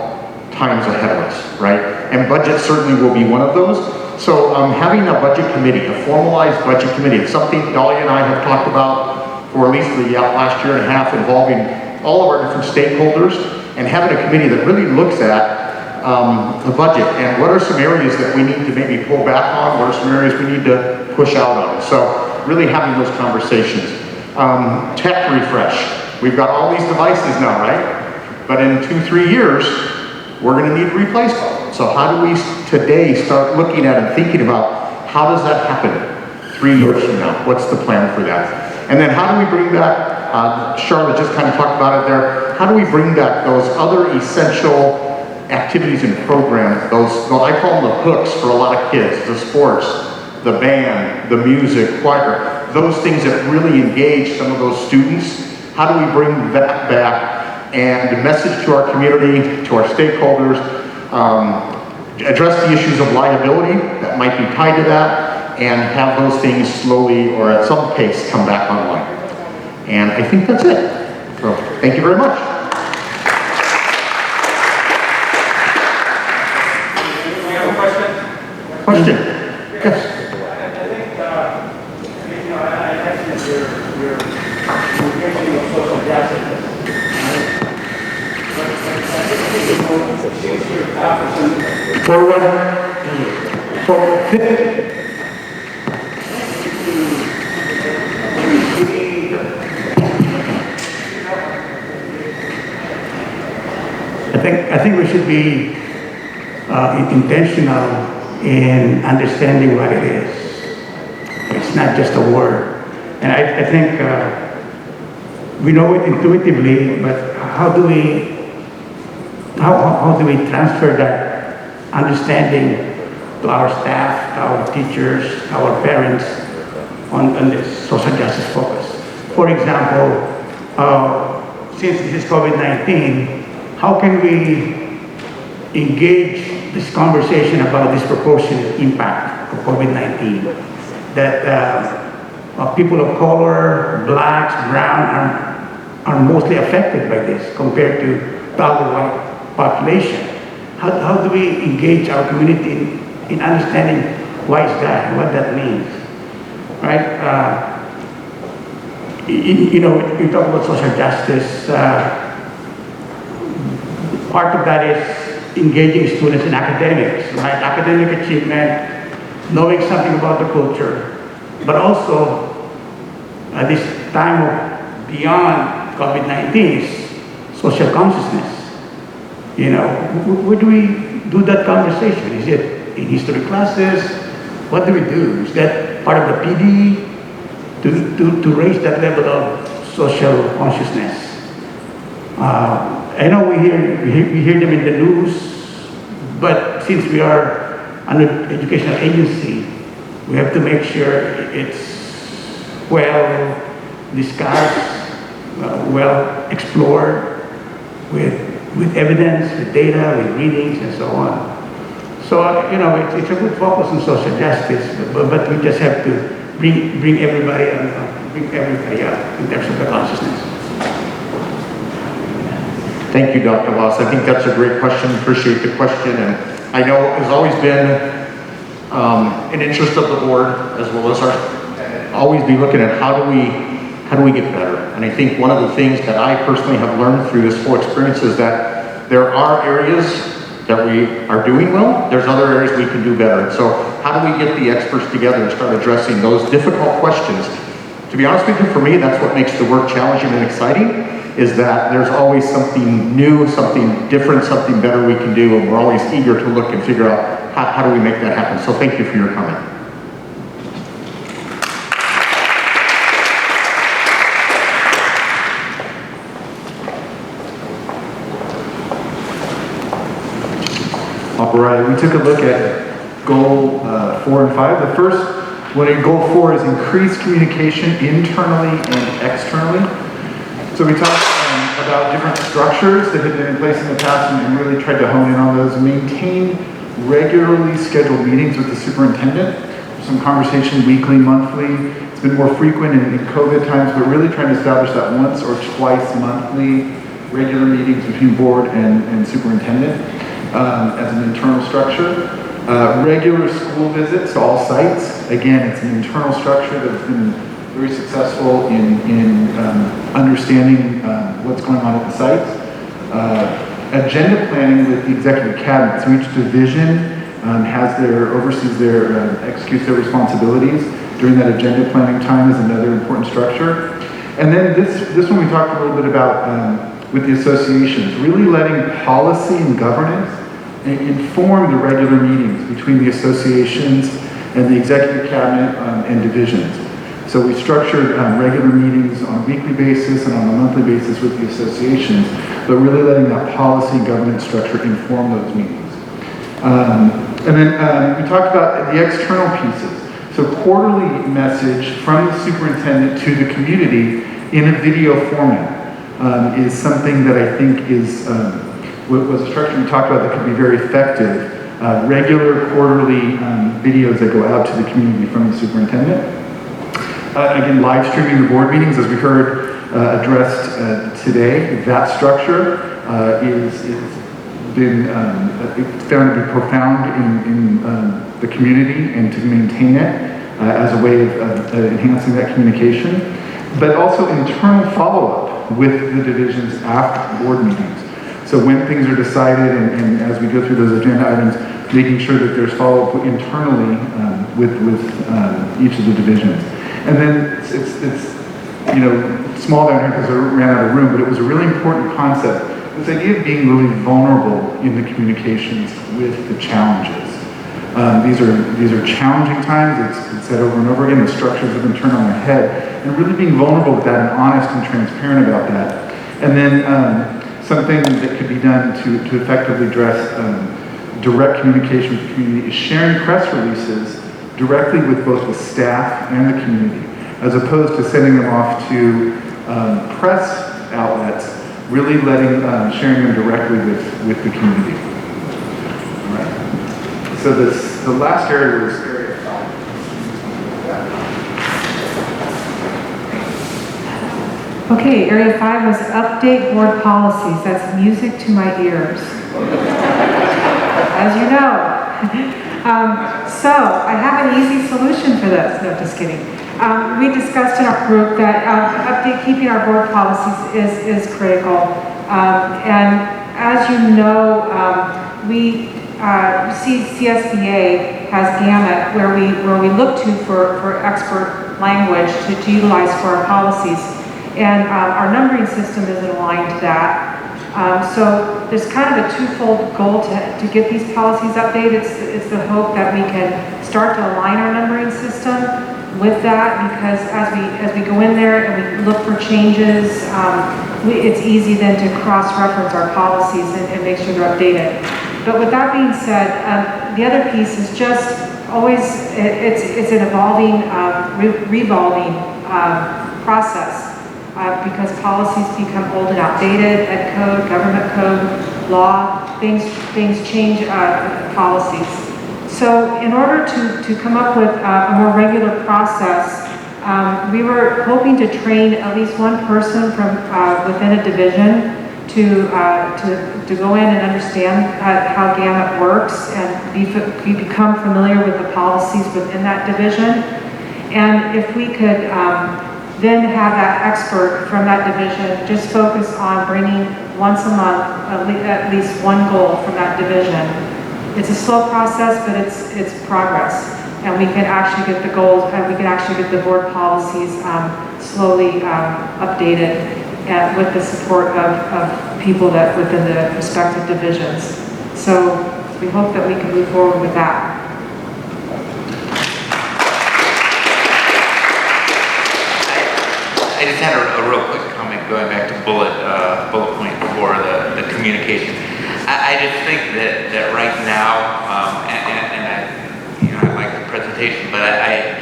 times ahead of us, right? And budget certainly will be one of those. So having a budget committee, a formalized budget committee, it's something Dahlia and I have talked about for at least the last year and a half, involving all of our different stakeholders, and having a committee that really looks at the budget and what are some areas that we need to maybe pull back on, what are some areas we need to push out on. So really having those conversations. Tech refresh. We've got all these devices now, right? But in 2-3 years, we're going to need to replace them. So how do we today start looking at and thinking about how does that happen 3 years from now? What's the plan for that? And then how do we bring back Charlotte just kind of talked about it there. How do we bring back those other essential activities and programs, those, well, I call them the hooks for a lot of kids, the sports, the band, the music, choir, those things that really engage some of those students. How do we bring that back and message to our community, to our stakeholders, address the issues of liability that might be tied to that, and have those things slowly or at some pace come back online. And I think that's it. So thank you very much. Question? Yes. I think, you know, I mentioned your issue of social justice. I think we should be intentional in understanding what it is. It's not just a word. And I think we know it intuitively, but how do we transfer that understanding to our staff, to our teachers, to our parents on this social justice focus? For example, since this is COVID-19, how can we engage this conversation about disproportionate impact of COVID-19? That people of color, blacks, brown are mostly affected by this compared to the other white population. How do we engage our community in understanding why is that and what that means, right? You know, we talk about social justice. Part of that is engaging students in academics, right? Academic achievement, knowing something about the culture, but also at this time of beyond COVID-19 is social consciousness. You know, where do we do that conversation? Is it in history classes? What do we do? Is that part of the PD to raise that level of social consciousness? I know we hear them in the news, but since we are an educational agency, we have to make sure it's well discussed, well explored, with evidence, with data, with readings, and so on. So, you know, it's a good focus on social justice, but we just have to bring everybody up in terms of the consciousness. Thank you, Dr. Loss. I think that's a great question. Appreciate the question. And I know it's always been an interest of the board, as well as our, always be looking at how do we get better. And I think one of the things that I personally have learned through this whole experience is that there are areas that we are doing well. There's other areas we can do better. So how do we get the experts together and start addressing those difficult questions? To be honest with you, for me, that's what makes the work challenging and exciting, is that there's always something new, something different, something better we can do, and we're always eager to look and figure out how do we make that happen. So thank you for your comment. All right, we took a look at goal 4 and 5. The first one in goal 4 is increase communication internally and externally. So we talked about different structures that had been in place in the past and really tried to hone in on those. Maintain regularly scheduled meetings with the superintendent. Some conversation weekly, monthly. It's been more frequent in COVID times, but really trying to establish that once or twice monthly regular meetings between board and superintendent as an internal structure. Regular school visits to all sites. Again, it's an internal structure that's been very successful in understanding what's going on at the sites. Agenda planning with the executive cabinet. So each division oversees executes their responsibilities during that agenda planning time is another important structure. And then this one we talked a little bit about with the associations, really letting policy and governance inform the regular meetings between the associations and the executive cabinet and divisions. So we structured regular meetings on a weekly basis and on a monthly basis with the associations, but really letting that policy and governance structure inform those meetings. And then we talked about the external pieces. So quarterly message from the superintendent to the community in a video format is something that I think is, was a structure we talked about that could be very effective. Regular quarterly videos that go out to the community from the superintendent. Again, live streaming the board meetings, as we heard addressed today. That structure is been found to be profound in the community and to maintain it as a way of enhancing that communication, but also internal follow-up with the divisions after board meetings. So when things are decided and as we go through those agenda items, making sure that there's follow-up internally with each of the divisions. And then it's you know, small down here because I ran out of room, but it was a really important concept. This idea of being really vulnerable in the communications with the challenges. These are challenging times. It's said over and over again. The structures have been turned on their head, and really being vulnerable with that and honest and transparent about that. And then something that could be done to effectively address direct communication with the community is sharing press releases directly with both the staff and the community, as opposed to sending them off to press outlets. Really sharing them directly with the community. All right. So the last area was area 5. Okay, area 5 was update board policies. That's music to my ears. As you know. So I have an easy solution for this. No, just kidding. We discussed in our group that keeping our board policies is critical. And as you know, CSBA has Gamut where we look to for expert language to utilize for our policies. And our numbering system isn't aligned to that. So there's kind of a twofold goal to get these policies updated. It's the hope that we can start to align our numbering system with that, because as we go in there and we look for changes, it's easy then to cross-reference our policies and make sure they're updated. But with that being said, the other piece is just always, it's an evolving, revolving process. Because policies become old and outdated, ed code, government code, law, things change policies. So in order to come up with a more regular process, we were hoping to train at least one person from within a division to go in and understand how Gamut works and become familiar with the policies within that division. And if we could then have that expert from that division just focus on bringing once a month at least one goal from that division. It's a slow process, but it's progress. And we can actually get the goals, and we can actually get the board policies slowly updated with the support of people that within the respective divisions. So we hope that we can move forward with that. I just had a real quick comment going back to bullet point 4, the communication. I just think that right now, and I like the presentation, but I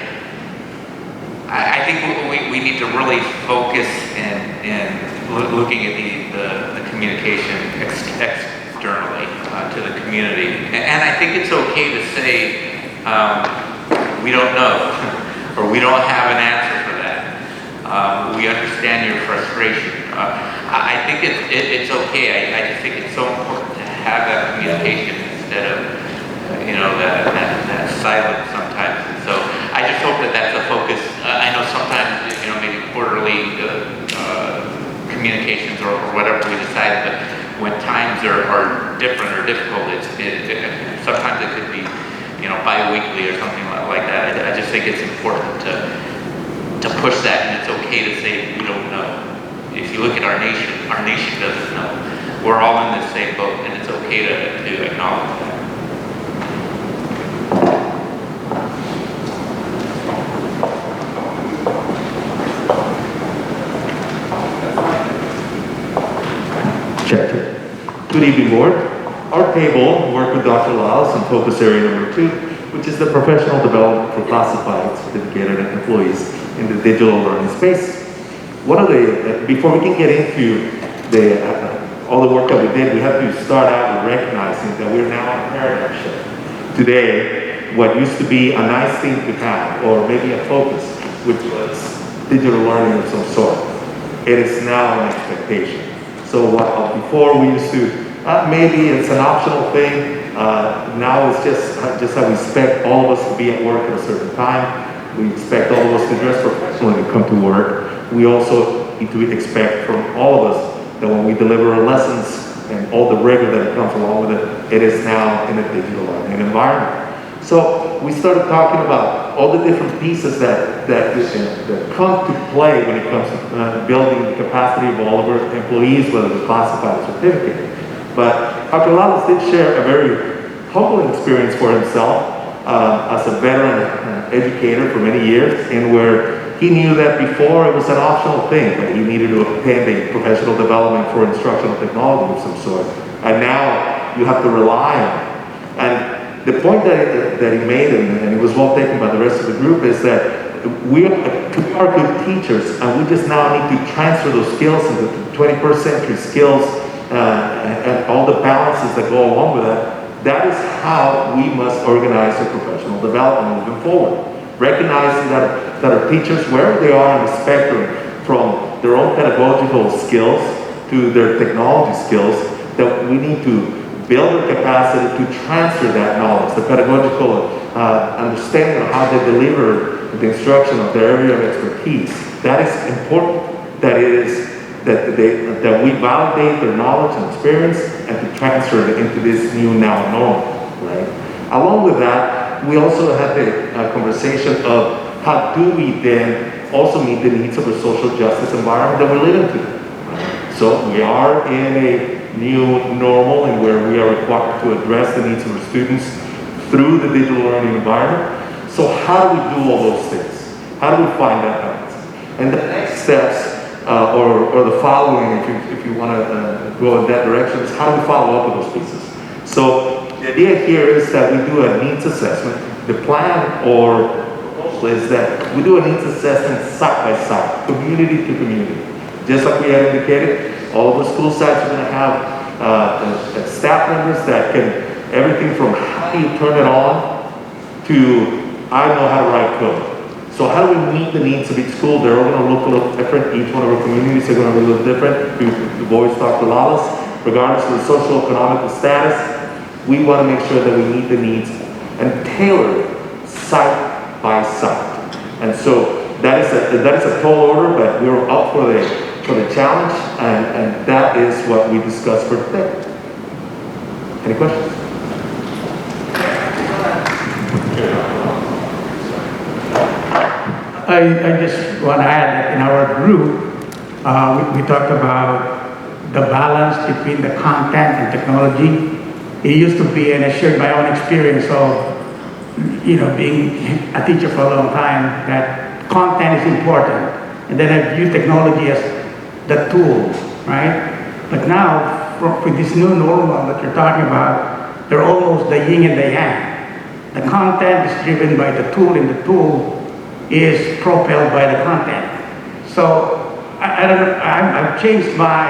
think we need to really focus in looking at the communication externally to the community. And I think it's okay to say we don't know or we don't have an answer for that. We understand your frustration. I think it's okay. I just think it's so important to have that communication instead of, that silence sometimes. And so I just hope that that's a focus. I know sometimes, maybe quarterly communications or whatever we decided, but when times are different or difficult, sometimes it could be, bi-weekly or something like that. I just think it's important to push that, and it's okay to say we don't know. If you look at our nation doesn't know. We're all in the same boat, and it's okay to acknowledge that. Check. Good evening, board. Our table worked with Dr. Lyles on focus area number 2, which is the professional development for classified certificated employees in the digital learning space. One of the, before we can get into all the work that we did, we have to start out with recognizing that we're now on a paradigm shift. Today, what used to be a nice thing to have, or maybe a focus, which was digital learning of some sort, it is now an expectation. So while before we used to, maybe it's an optional thing, now it's just how we expect all of us to be at work at a certain time. We expect all of us to dress professionally to come to work. We also need to expect from all of us that when we deliver our lessons and all the rigor that comes along with it, it is now in a digital learning environment. So we started talking about all the different pieces that come to play when it comes to building the capacity of all of our employees, whether they're classified or certificate. But Dr. Lyles did share a very humbling experience for himself as a veteran educator for many years, and where he knew that before it was an optional thing, that he needed to attend a professional development for instructional technology of some sort. And now you have to rely on it. And the point that he made, and it was well taken by the rest of the group, is that we are good teachers, and we just now need to transfer those skills into 21st century skills and all the balances that go along with that. That is how we must organize our professional development moving forward. Recognizing that our teachers, wherever they are on the spectrum, from their own pedagogical skills to their technology skills, that we need to build the capacity to transfer that knowledge, the pedagogical understanding of how they deliver the instruction of their area of expertise. That is important, that it is that we validate their knowledge and experience and to transfer it into this new now normal, right? Along with that, we also had the conversation of how do we then also meet the needs of a social justice environment that we're living in. Right? So we are in a new normal and where we are required to address the needs of our students through the digital learning environment. So how do we do all those things? How do we find that balance? And the next steps or the following, if you want to go in that direction, is how do we follow up with those pieces? So the idea here is that we do a needs assessment. The plan or proposal is that we do a needs assessment side by side, community to community. Just like we had indicated, all of the school sites are going to have staff members that can, everything from how do you turn it on to I know how to write code. So how do we meet the needs of each school? They're all going to look a little different. Each one of our communities are going to be a little different. To voice Dr. Lyles, regardless of the social-economic status, we want to make sure that we meet the needs and tailor it site by site. And so that is a tall order, but we're up for the challenge, and that is what we discussed for today. Any questions? I just want to add that in our group, we talked about the balance between the content and technology. It used to be, and I shared my own experience of, being a teacher for a long time, that content is important. And then I view technology as the tool, right? But now, for this new normal that you're talking about, they're almost the yin and the yang. The content is driven by the tool, and the tool is propelled by the content. So I don't know, I've changed my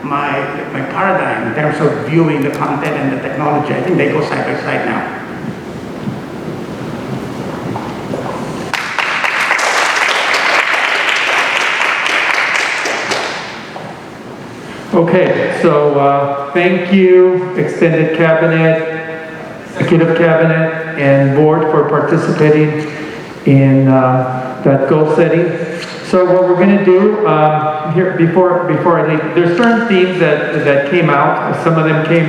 paradigm in terms of viewing the content and the technology. I think they go side by side now. Okay, so thank you, extended cabinet, executive cabinet, and board for participating in that goal setting. So what we're going to do here before I leave, there's certain themes that came out. Some of them came.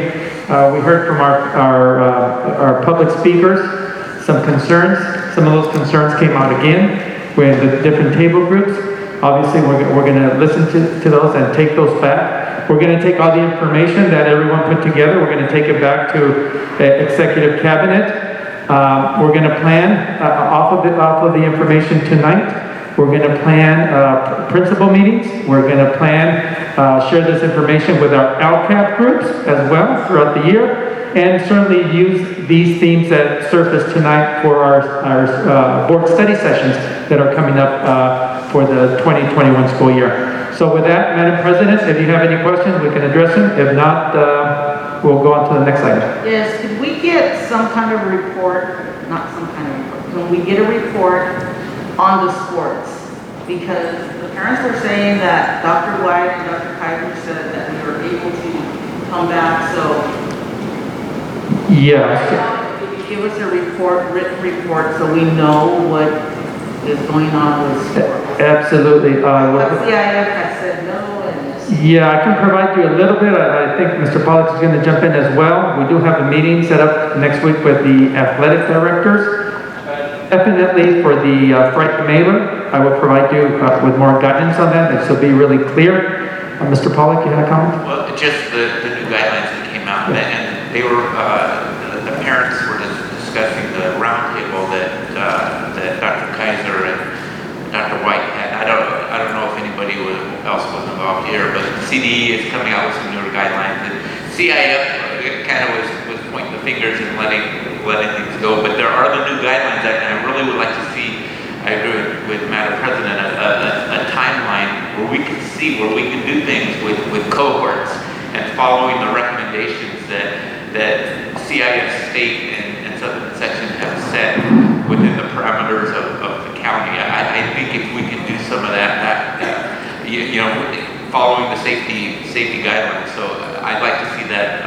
We heard from our public speakers some concerns. Some of those concerns came out again with the different table groups. Obviously, we're going to listen to those and take those back. We're going to take all the information that everyone put together. We're going to take it back to executive cabinet. We're going to plan off of the information tonight, We're going to plan principal meetings. We're going to plan, share this information with our LCAP groups as well throughout the year, and certainly use these themes that surfaced tonight for our board study sessions that are coming up for the 2021 school year. So with that, Madam President, if you have any questions, we can address them. If not, we'll go on to the next item. Yes, could we get some kind of report, not some kind of report, can we get a report on the sports? Because the parents were saying that Dr. White and Dr. Kaiser said that we were able to come back, so. Yeah. Could you give us a report, written report, so we know what is going on with sports? Absolutely. CIF has said no, and Yeah, I can provide you a little bit. I think Mr. Pollack is going to jump in as well. We do have a meeting set up next week with the athletic directors. Definitely for the Fright mailer, I will provide you with more guidance on that. This will be really clear. Mr. Pollack, you had a comment? Well, just the new guidelines that came out, and they were, the parents were discussing the roundtable that Dr. Kaiser and Dr. White had. I don't know if anybody else was involved here, but CDE is coming out with some newer guidelines, and CIF kind of was pointing the fingers and letting things go. But there are the new guidelines, and I really would like to see. I agree with Madam President, a timeline where we can see where we can do things with cohorts and following the recommendations that CIF state and Southern Section have set within the parameters of the county. I think if we can do some of that you know, following the safety guidelines. So I'd like to see that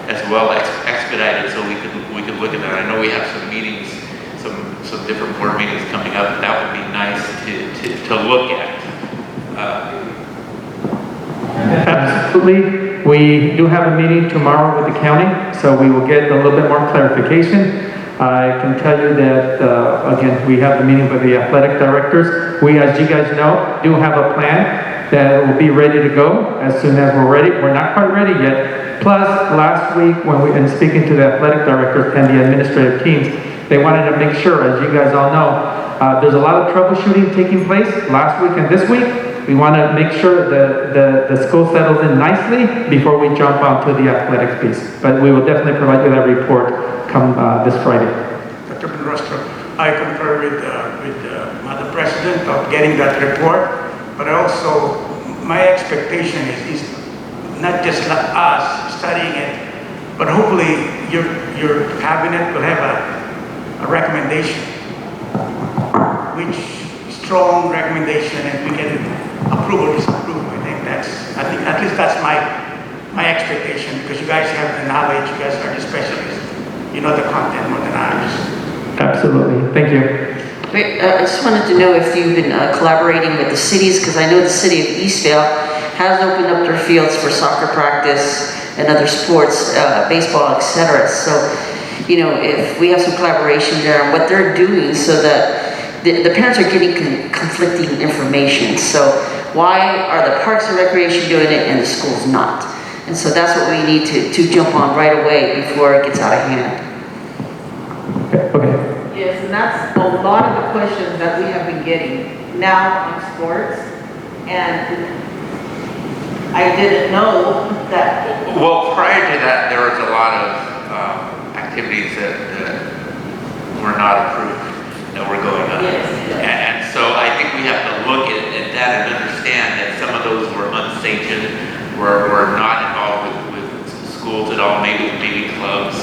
as well expedited, so we could look at that. I know we have some meetings, some different board meetings coming up. That would be nice to look at. Absolutely. We do have a meeting tomorrow with the county, so we will get a little bit more clarification. I can tell you that, again, we have the meeting with the athletic directors. We, as you guys know, do have a plan that will be ready to go as soon as we're ready. We're not quite ready yet. Plus, last week, when we been speaking to the athletic directors and the administrative teams, they wanted to make sure, as you guys all know, there's a lot of troubleshooting taking place last week and this week. We want to make sure that the school settles in nicely before we jump onto the athletics piece. But we will definitely provide you that report come this Friday. Dr. Benrostro, I concur with Madam President of getting that report, but also my expectation is not just us studying it, but hopefully your cabinet will have a recommendation, which strong recommendation, and we can approve or disapprove. I think at least that's my expectation, because you guys have the knowledge, you guys are the specialists, you know the content more than ours. Absolutely, thank you. Great. I just wanted to know if you've been collaborating with the cities, because I know the city of Eastvale has opened up their fields for soccer practice and other sports, baseball, etc. So, you know, if we have some collaboration there on what they're doing, so that the parents are getting conflicting information. So why are the Parks and Recreation doing it and the schools not? And so that's what we need to jump on right away before it gets out of hand. Okay. Yes, and that's a lot of the questions that we have been getting now on sports, and I didn't know that. Well, prior to that, there was a lot of activities that were not approved that were going on. Yes. And so I think we have to look at that and understand that some of those were unsanctioned, were not involved with schools at all, maybe clubs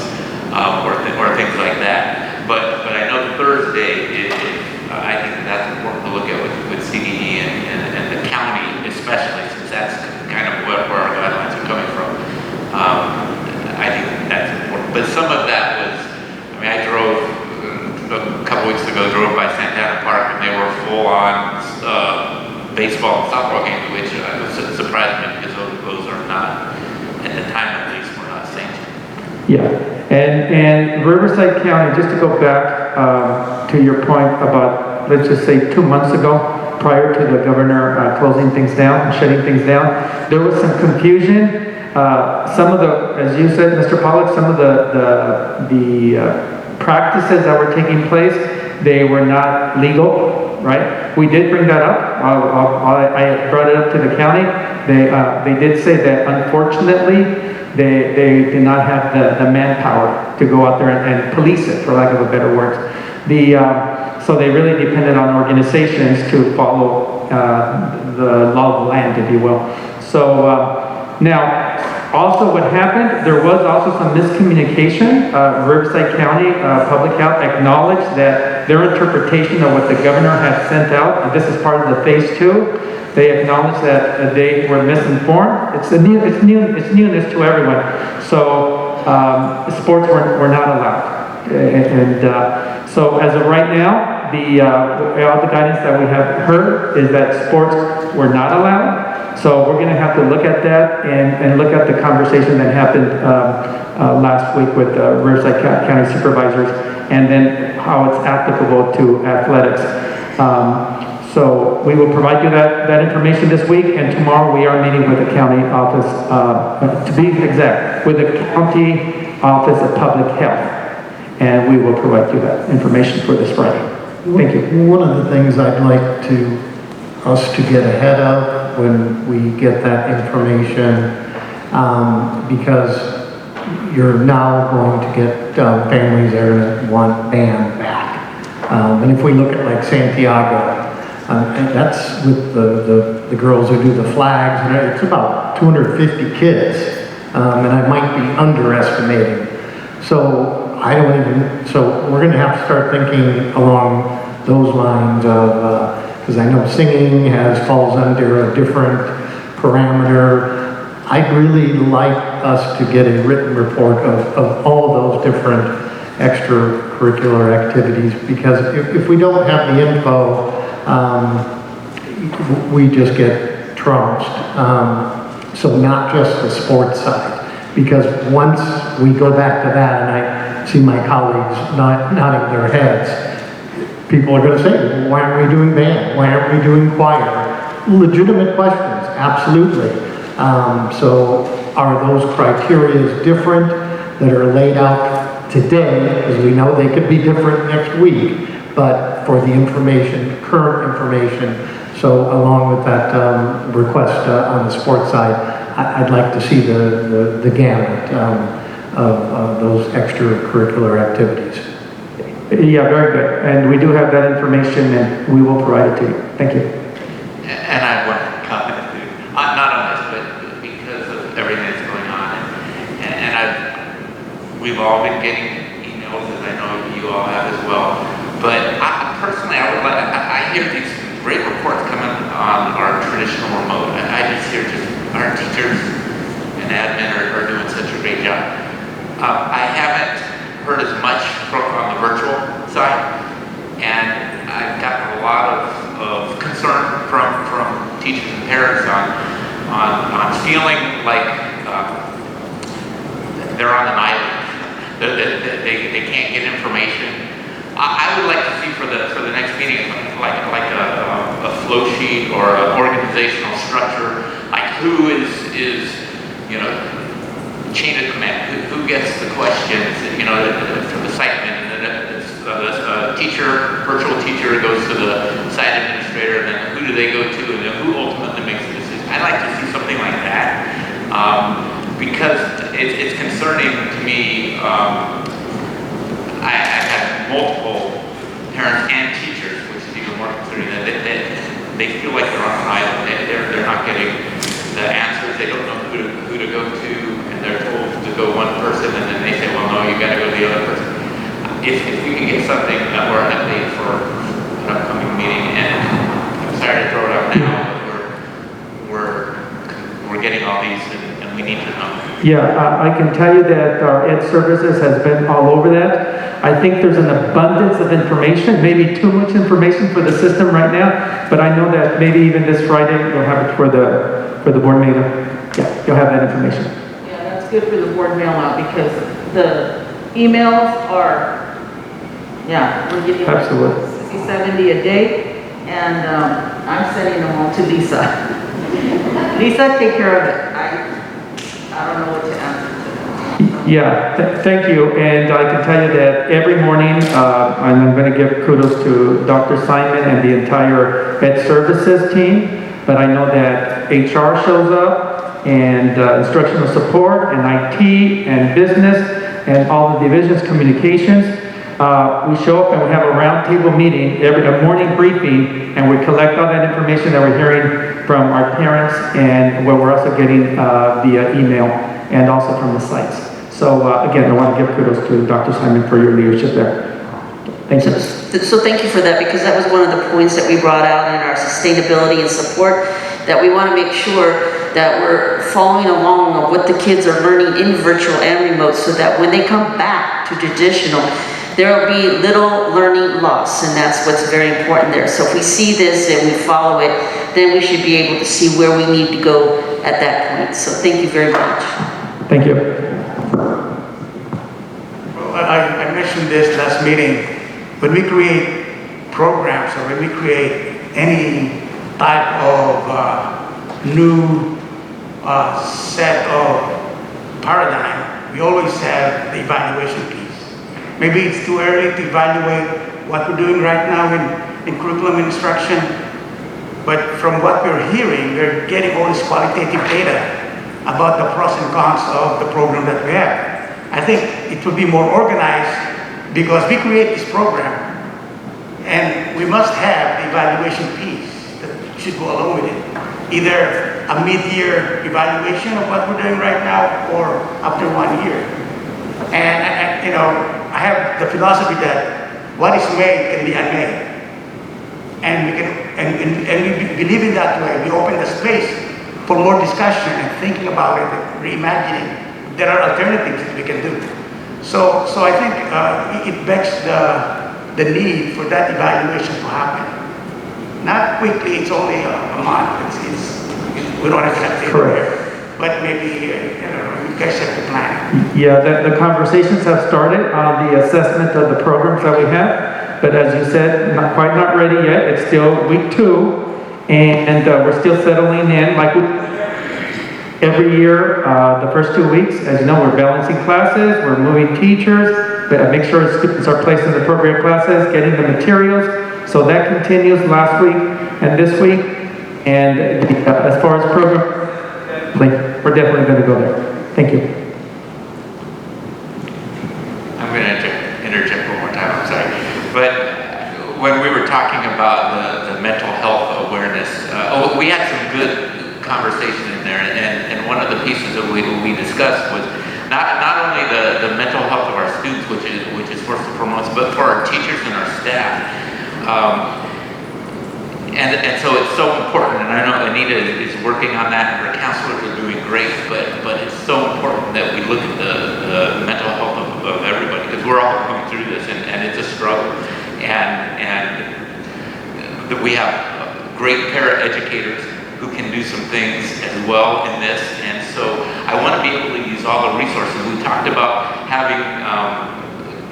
or things like that. But I know Thursday, I think that's important to look at with CDE and the county, especially, since that's kind of where our guidelines are coming from. I think that's important. But some of that was, I mean, I drove a couple weeks ago, drove by Santana Park, and they were full on baseball and softball games, which surprised me, because those are not, at the time at least, were not sanctioned. Yeah. And Riverside County, just to go back to your point about, let's just say 2 months ago, prior to the governor closing things down, shutting things down, there was some confusion. Some of the, as you said, Mr. Pollack, some of the practices that were taking place, they were not legal. right? We did bring that up. I brought it up to the county. They did say that unfortunately, they did not have the manpower to go out there and police it, for lack of a better word. So they really depended on organizations to follow the law of the land, if you will. So now, also what happened, there was also some miscommunication. Riverside County Public Health acknowledged that their interpretation of what the governor had sent out, and this is part of the phase 2, they acknowledged that they were misinformed. It's newness to everyone. So sports were not allowed. So as of right now, all the guidance that we have heard is that sports were not allowed. So we're going to have to look at that and look at the conversation that happened last week with Riverside County supervisors, and then how it's applicable to athletics. So we will provide you that information this week, and tomorrow we are meeting with the county office, to be exact, with the county office of public health, and we will provide you that information for this Friday. Thank you. One of the things I'd like us to get ahead of when we get that information, because you're now going to get families that are going to want band back. And if we look at like Santiago, and that's with the girls who do the flags, and it's about 250 kids, and I might be underestimating. So so we're going to have to start thinking along those lines of, because I know singing falls under a different parameter. I'd really like us to get a written report of all those different extracurricular activities, because if we don't have the info, we just get trounced. So not just the sports side, because once we go back to that, and I see my colleagues nodding their heads, people are going to say, why aren't we doing band? Why aren't we doing choir? Legitimate questions, absolutely. So are those criteria different that are laid out today? Because we know they could be different next week, but for the information, current information. So along with that request on the sports side, I'd like to see the gamut of those extracurricular activities. Yeah, very good. And we do have that information, and we will provide it to you. Thank you. And I have one comment, not on this, but because of everything that's going on. And we've all been getting emails, as I know you all have as well. But personally, I hear these great reports coming on our traditional remote. I just hear our teachers and admin are doing such a great job. I haven't heard as much on the virtual side, and I've gotten a lot of concern from teachers and parents on feeling like they're on an island, that they can't get information. I would like to see for the next meeting like a flow sheet or an organizational structure, like who is chain of command, who gets the questions, from the site admin, the teacher, virtual teacher goes to the site administrator, and then who do they go to, and then who ultimately makes the decision. I'd like to see something like that, because it's concerning to me. I've had multiple parents and teachers, which is even more concerning, that they feel like they're on an island. They're not getting the answers. They don't know who to go to, and they're told to go one person, and then they say, well, no, you got to go to the other person. If we can get something or an update for an upcoming meeting, and I'm sorry to throw it out now, but we're getting all these, and we need to know. Yeah, I can tell you that our Ed Services has been all over that. I think there's an abundance of information, maybe too much information for the system right now, but I know that maybe even this Friday you'll have it for the board meeting. Yeah, you'll have that information. Yeah, that's good for the board mail out, because the emails are, we're getting like 60, 70 a day, and I'm sending them all to Lisa. Lisa, take care of it. I don't know what to answer to them. Yeah, thank you. And I can tell you that every morning, and I'm going to give kudos to Dr. Simon and the entire Ed Services team, but I know that HR shows up, and instructional support, and IT, and business, and all the divisions, communications. We show up and we have a roundtable meeting, a morning briefing, and we collect all that information that we're hearing from our parents, and what we're also getting via email, and also from the sites. So again, I want to give kudos to Dr. Simon for your leadership there. Thank you. So thank you for that, because that was one of the points that we brought out in our sustainability and support, that we want to make sure that we're following along of what the kids are learning in virtual and remote, so that when they come back to traditional, there will be little learning loss, and that's what's very important there. So if we see this and we follow it, then we should be able to see where we need to go at that point. So thank you very much. Thank you. Well, I mentioned this last meeting. When we create programs or when we create any type of new set of paradigm, we always have the evaluation piece. Maybe it's too early to evaluate what we're doing right now in curriculum instruction, but from what we're hearing, we're getting all this qualitative data about the pros and cons of the program that we have. I think it would be more organized, because we create this program and we must have the evaluation piece that should go along with it. Either a mid-year evaluation of what we're doing right now, or after 1 year. And you know, I have the philosophy that what is made can be unmade. And we can, and we believe in that way. We open the space for more discussion and thinking about it, and reimagining. There are alternatives that we can do. So I think it begs the need for that evaluation to happen. Not quickly, it's only a month. We don't have that data there. But maybe, you guys have to plan. Yeah, the conversations have started on the assessment of the programs that we have. But as you said, not ready yet. It's still week 2, and we're still settling in. Like every year, the first 2 weeks, as you know, we're balancing classes, we're moving teachers, make sure students are placed in the appropriate classes, getting the materials. So that continues last week and this week. And as far as program, we're definitely going to go there. Thank you. I'm going to interject one more time, I'm sorry. But when we were talking about the mental health awareness, we had some good conversation in there, and one of the pieces that we discussed was not only the mental health of our students, which is first and foremost, but for our teachers and our staff. And so it's so important, and I know Anita is working on that, and her counselors are doing great, but it's so important that we look at the mental health of everybody, because we're all going through this, and it's a struggle. And that we have great para-educators who can do some things as well in this, and so I want to be able to use all the resources. We talked about having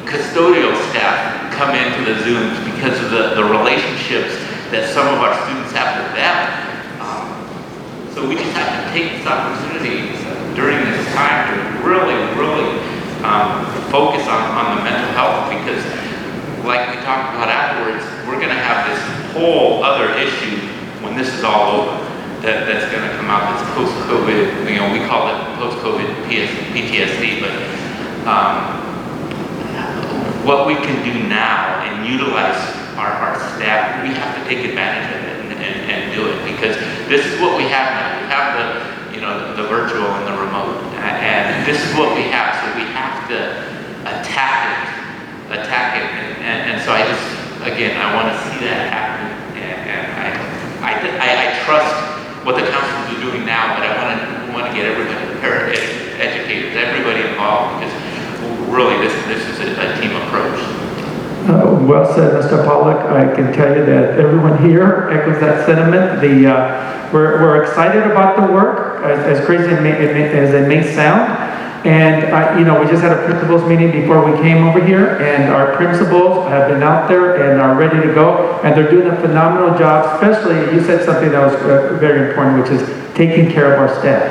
custodial staff come into the Zooms because of the relationships that some of our students have with them. So we just have to take this opportunity during this time to really focus on the mental health, because like we talked about afterwards, we're going to have this whole other issue when this is all over that's going to come out, that's post-COVID, we call it post-COVID PTSD, but what we can do now and utilize our staff, we have to take advantage of it and do it, because this is what we have now. We have the virtual and the remote, and this is what we have, so we have to attack it, and so I just, again, I want to see that happen, and I trust what the counselors are doing now, but I want to get everybody, educators, everybody involved, because really this is a team approach. Well said, Mr. Pollock. I can tell you that everyone here echoes that sentiment. We're excited about the work, as crazy as it may sound. And we just had a principals meeting before we came over here, and our principals have been out there and are ready to go, and they're doing a phenomenal job. Especially, you said something that was very important, which is taking care of our staff.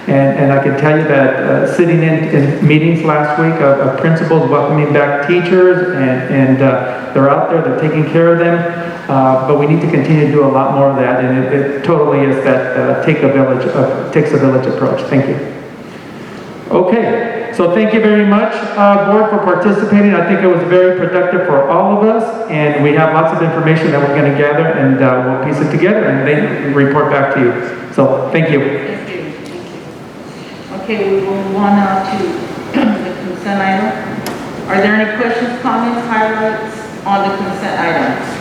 And I can tell you that sitting in meetings last week of principals welcoming back teachers, and they're out there, they're taking care of them. But we need to continue to do a lot more of that, and it totally is that takes a village approach. Thank you. Okay, so thank you very much, board, for participating. I think it was very productive for all of us, and we have lots of information that we're going to gather, and we'll piece it together and then report back to you. So thank you. Thank you. Okay, we will move on now to the consent item. Are there any questions, comments, highlights on the consent items?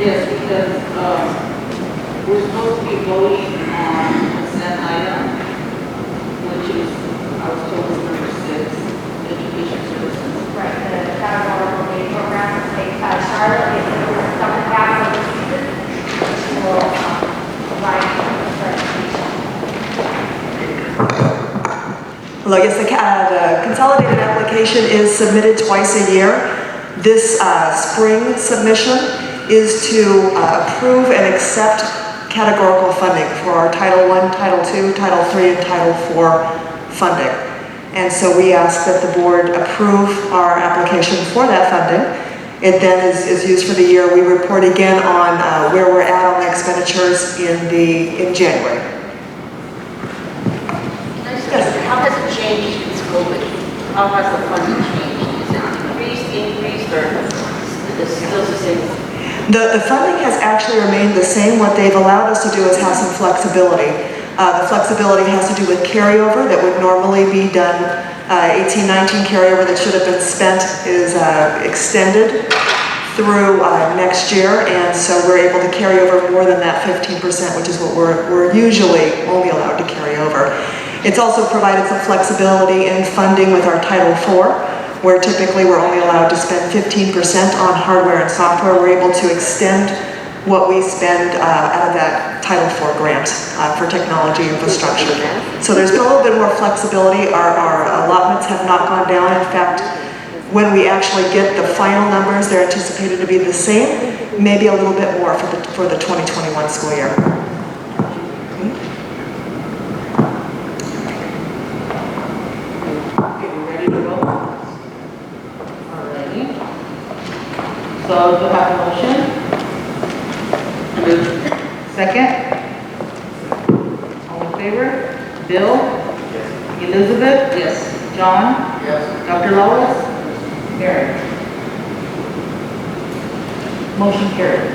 Yes, because we're supposed to be voting on consent item, which is, I was told, is number 6, education services. Right, the categorical day program, Charlotte is the summer half of the season. Will provide Well, I guess the consolidated application is submitted twice a year. This spring submission is to approve and accept categorical funding for our Title I, Title II, Title III, and Title IV funding. And so we ask that the board approve our application for that funding. It then is used for the year. We report again on where we're at on the expenditures in January. Yes. How has it changed since COVID? How has the funding changed? Is it increased, or is it still the same? The funding has actually remained the same. What they've allowed us to do is have some flexibility. The flexibility has to do with carryover that would normally be done. 18-19 carryover that should have been spent is extended through next year, and so we're able to carry over more than that 15%, which is what we're usually only allowed to carry over. It's also provided some flexibility in funding with our Title IV, where typically we're only allowed to spend 15% on hardware and software. We're able to extend what we spend out of that Title IV grant for technology infrastructure. So there's been a little bit more flexibility. Our allotments have not gone down. In fact, when we actually get the final numbers, they're anticipated to be the same, maybe a little bit more for the 2021 school year. So do I have a motion? Second? All in favor? Bill? Yes. Elizabeth? Yes. John? Yes. Dr. Lawless? Carried. Motion carried.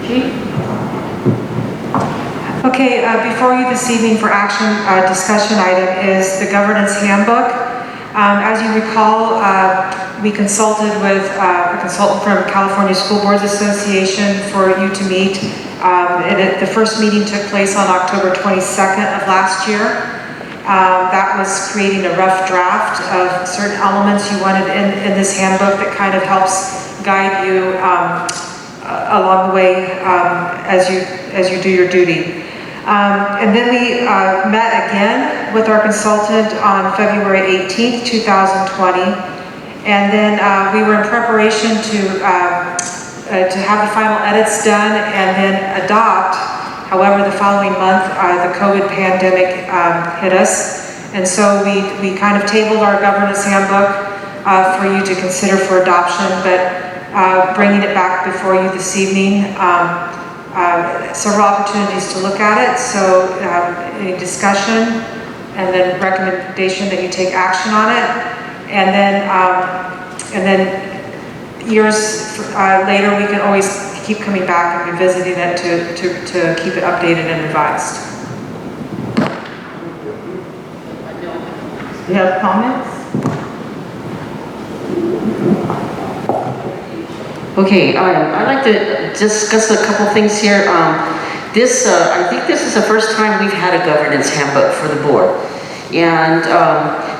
Chief? Okay, before you this evening for action discussion item is the governance handbook. As you recall, we consulted with a consultant from California School Boards Association for you to meet. The first meeting took place on October 22nd of last year. That was creating a rough draft of certain elements you wanted in this handbook that kind of helps guide you along the way as you do your duty. And then we met again with our consultant on February 18th, 2020. And then we were in preparation to have the final edits done and then adopt However, the following month, the COVID pandemic hit us, and so we kind of tabled our governance handbook for you to consider for adoption, but bringing it back before you this evening. Several opportunities to look at it, so any discussion, and then recommendation that you take action on it, and then years later, we can always keep coming back and revisiting it to keep it updated and revised. Do you have comments? Okay, I'd like to discuss a couple things here. I think this is the first time we've had a governance handbook for the board. And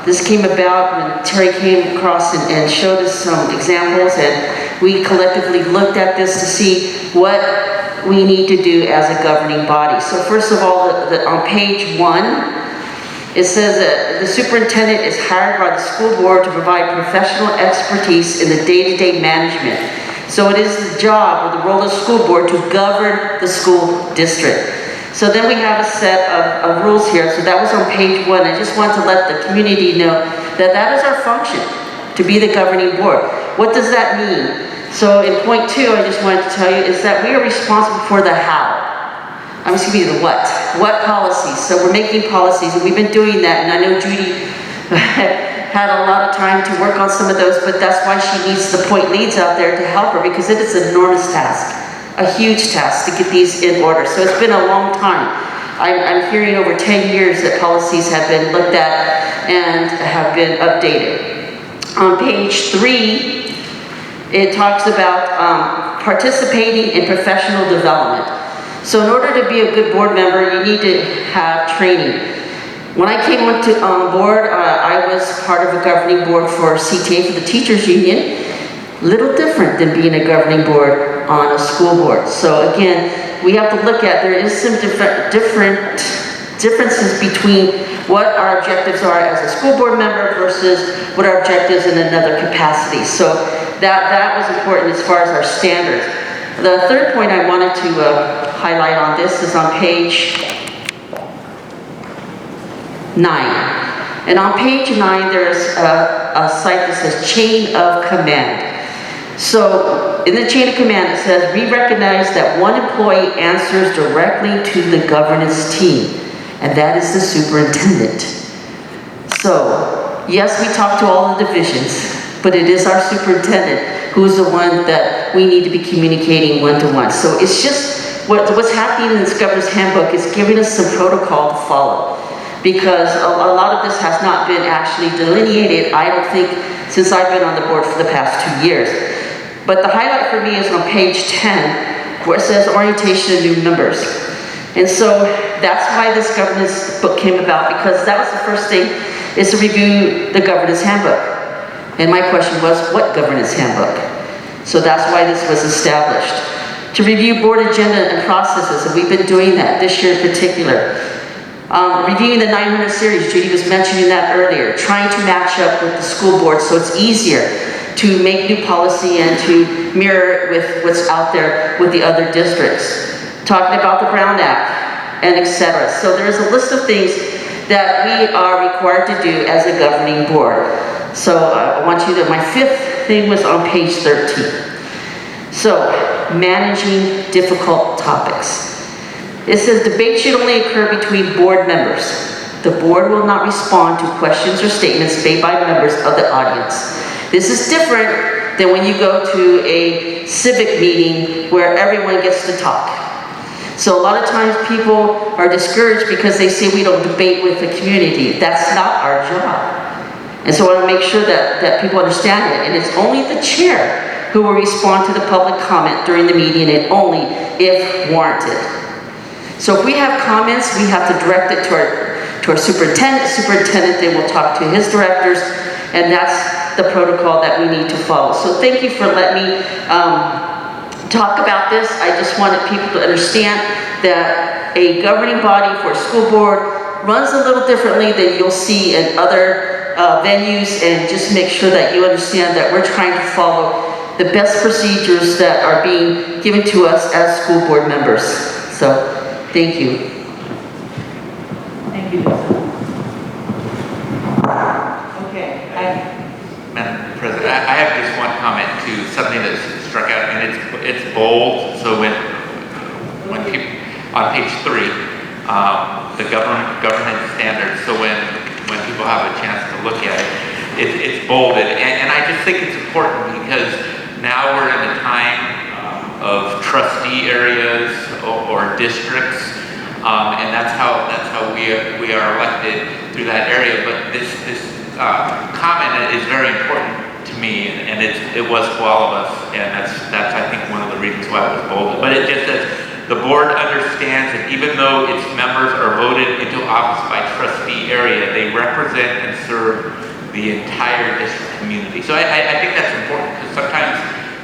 this came about when Terry came across and showed us some examples, and we collectively looked at this to see what we need to do as a governing body. So first of all, on page 1, it says that the superintendent is hired by the school board to provide professional expertise in the day-to-day management. So it is the job or the role of the school board to govern the school district. So then we have a set of rules here. So that was on page 1. I just want to let the community know that that is our function, to be the governing board. What does that mean? So in point 2, I just wanted to tell you is that we are responsible for the how. I'm just giving you the what. What policies? So we're making policies, and we've been doing that, and I know Judy had a lot of time to work on some of those, but that's why she needs the point leads out there to help her, because it is an enormous task, a huge task to get these in order. So it's been a long time. I'm hearing over 10 years that policies have been looked at and have been updated. On page 3, it talks about participating in professional development. So in order to be a good board member, you need to have training. When I came on board, I was part of a governing board for CTA, for the teachers union. Little different than being a governing board on a school board. So again, we have to look at, there is some differences between what our objectives are as a school board member versus what our objectives in another capacity. So that was important as far as our standards. The third point I wanted to highlight on this is on page 9. And on page 9, there's a site that says chain of command. So in the chain of command, it says, we recognize that one employee answers directly to the governance team, and that is the superintendent. So yes, we talk to all the divisions, but it is our superintendent who's the one that we need to be communicating one-to-one. So it's just what's happening in this governor's handbook is giving us some protocol to follow, because a lot of this has not been actually delineated, I don't think, since I've been on the board for the past 2 years. But the highlight for me is on page 10, where it says orientation of new members. And so that's why this governance book came about, because that was the first thing, is to review the governance handbook. And my question was, what governance handbook? So that's why this was established. To review board agenda and processes, and we've been doing that this year in particular. Reviewing the 900 series, Judy was mentioning that earlier, trying to match up with the school board so it's easier to make new policy and to mirror it with what's out there with the other districts. Talking about the Brown Act, and etc. So there's a list of things that we are required to do as a governing board. So I want you to, my 5th thing was on page 13. So, managing difficult topics. It says debate should only occur between board members. The board will not respond to questions or statements made by members of the audience. This is different than when you go to a civic meeting where everyone gets to talk. So a lot of times people are discouraged because they say we don't debate with the community. That's not our job. And so I want to make sure that people understand it. And it's only the chair who will respond to the public comment during the meeting, and only if warranted. So if we have comments, we have to direct it to our superintendent. Superintendent then will talk to his directors, and that's the protocol that we need to follow. So thank you for letting me talk about this. I just wanted people to understand that a governing body for a school board runs a little differently than you'll see in other venues, and just make sure that you understand that we're trying to follow the best procedures that are being given to us as school board members. So Thank you. Thank you, Lisa. Okay, Madam President, I have just one comment to something that struck out, and it's bold. So when people on page 3, the governance standards. So when people have a chance to look at it, it's bolded, and I just think it's important because now we're in a time of trustee areas or districts, and that's how we are elected through that area. But this comment is very important to me, and it was to all of us, and that's I think one of the reasons why it was bolded. But it just says the board understands that even though its members are voted into office by trustee area, they represent and serve the entire district community. So I think that's important because sometimes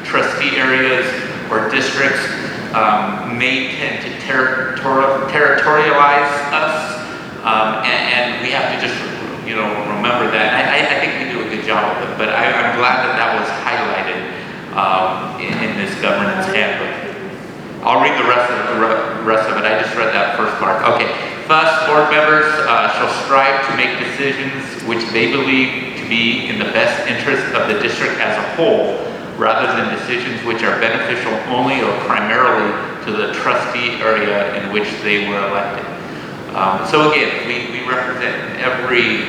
trustee areas or districts may tend to territorialize us, and we have to just remember that. I think we do a good job of it, but I'm glad that was highlighted in this governance handbook. I'll read the rest of it. I just read that first part. Okay. Thus, board members shall strive to make decisions which they believe to be in the best interest of the district as a whole, rather than decisions which are beneficial only or primarily to the trustee area in which they were elected. So again, we represent every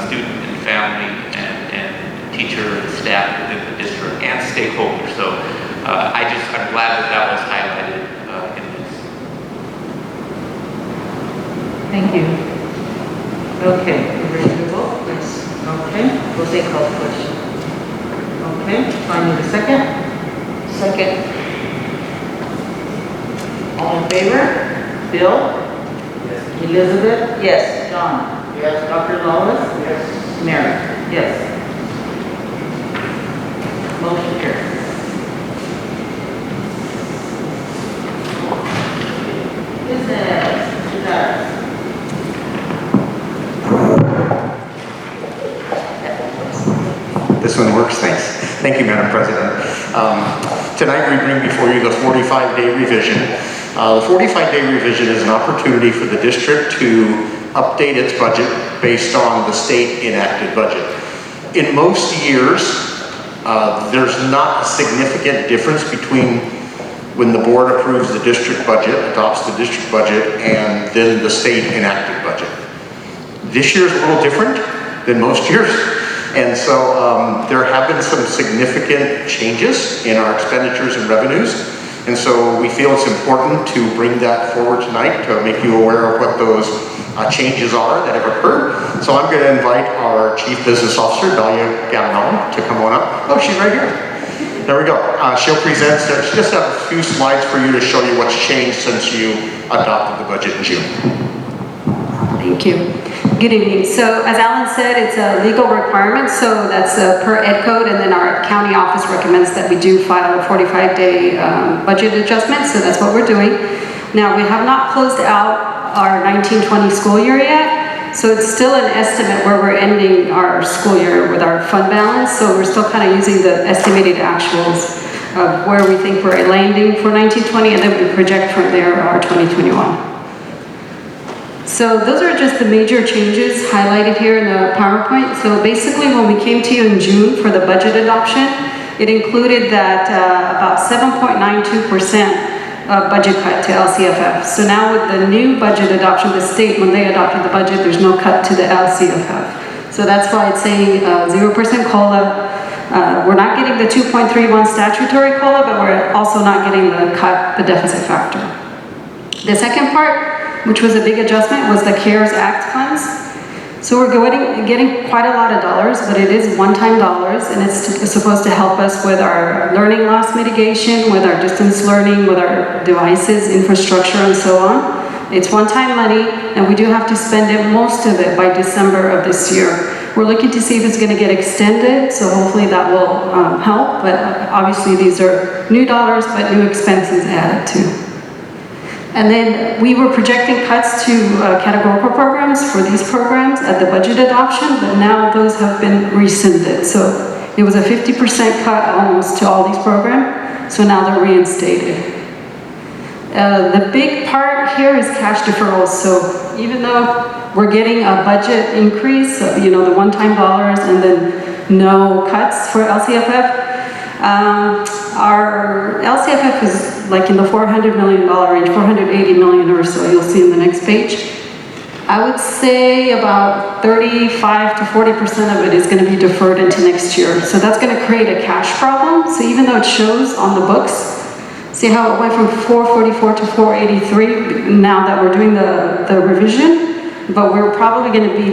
student and family and teacher and staff within the district and stakeholders. So I'm glad that was highlighted in this. thank you. Okay, you ready to vote? Yes. Okay, we'll take call the question. Okay, so I need a second. Second. All in favor? Bill? Yes. Elizabeth? Yes. John? Yes. Dr. Lawless? Yes. Mary? Yes. Motion carries. Business. This one works, thanks. Thank you, Madam President. Tonight we bring before you the 45-day revision. The 45-day revision is an opportunity for the district to update its budget based on the state enacted budget. In most years, there's not a significant difference between when the board approves the district budget, adopts the district budget, and then the state enacted budget. This year's a little different than most years. And so there have been some significant changes in our expenditures and revenues. And so we feel it's important to bring that forward tonight to make you aware of what those changes are that have occurred. So I'm going to invite our Chief Business Officer, Dalia Gavinelli, to come on up. Oh, she's right here. There we go. She'll present. She just has a few slides for you to show you what's changed since you adopted the budget in June. Thank you. Good evening. So as Alan said, it's a legal requirement, so that's per ed code, and then our county office recommends that we do file a 45-day budget adjustment, so that's what we're doing. Now, we have not closed out our 1920 school year yet, so it's still an estimate where we're ending our school year with our fund balance, so we're still kind of using the estimated actuals of where we think we're landing for 1920, and then we project from there our 2021. So those are just the major changes highlighted here in the PowerPoint. So basically when we came to you in June for the budget adoption, it included that about 7.92% budget cut to LCFF. So now with the new budget adoption, the state, when they adopted the budget, there's no cut to the LCFF. So that's why it's saying 0% COLA. We're not getting the 2.31 statutory COLA, but we're also not getting the cut, the deficit factor. The second part, which was a big adjustment, was the CARES Act funds. So we're getting quite a lot of dollars, but it is one-time dollars, and it's supposed to help us with our learning loss mitigation, with our distance learning, with our devices, infrastructure, and so on. It's one-time money, and we do have to spend most of it by December of this year. We're looking to see if it's going to get extended, so hopefully that will help, but obviously these are new dollars, but new expenses added too. And then we were projecting cuts to categorical programs for these programs at the budget adoption, but now those have been rescinded. So it was a 50% cut almost to all these programs, so now they're reinstated. The big part here is cash deferrals. So even though we're getting a budget increase, you know, the one-time dollars and then no cuts for LCFF, our LCFF is like in the $400 million range, 480 million or so, you'll see in the next page. I would say about 35 to 40% of it is going to be deferred into next year. So that's going to create a cash problem. So even though it shows on the books, see how it went from 444 to 483 now that we're doing the revision, but we're probably going to be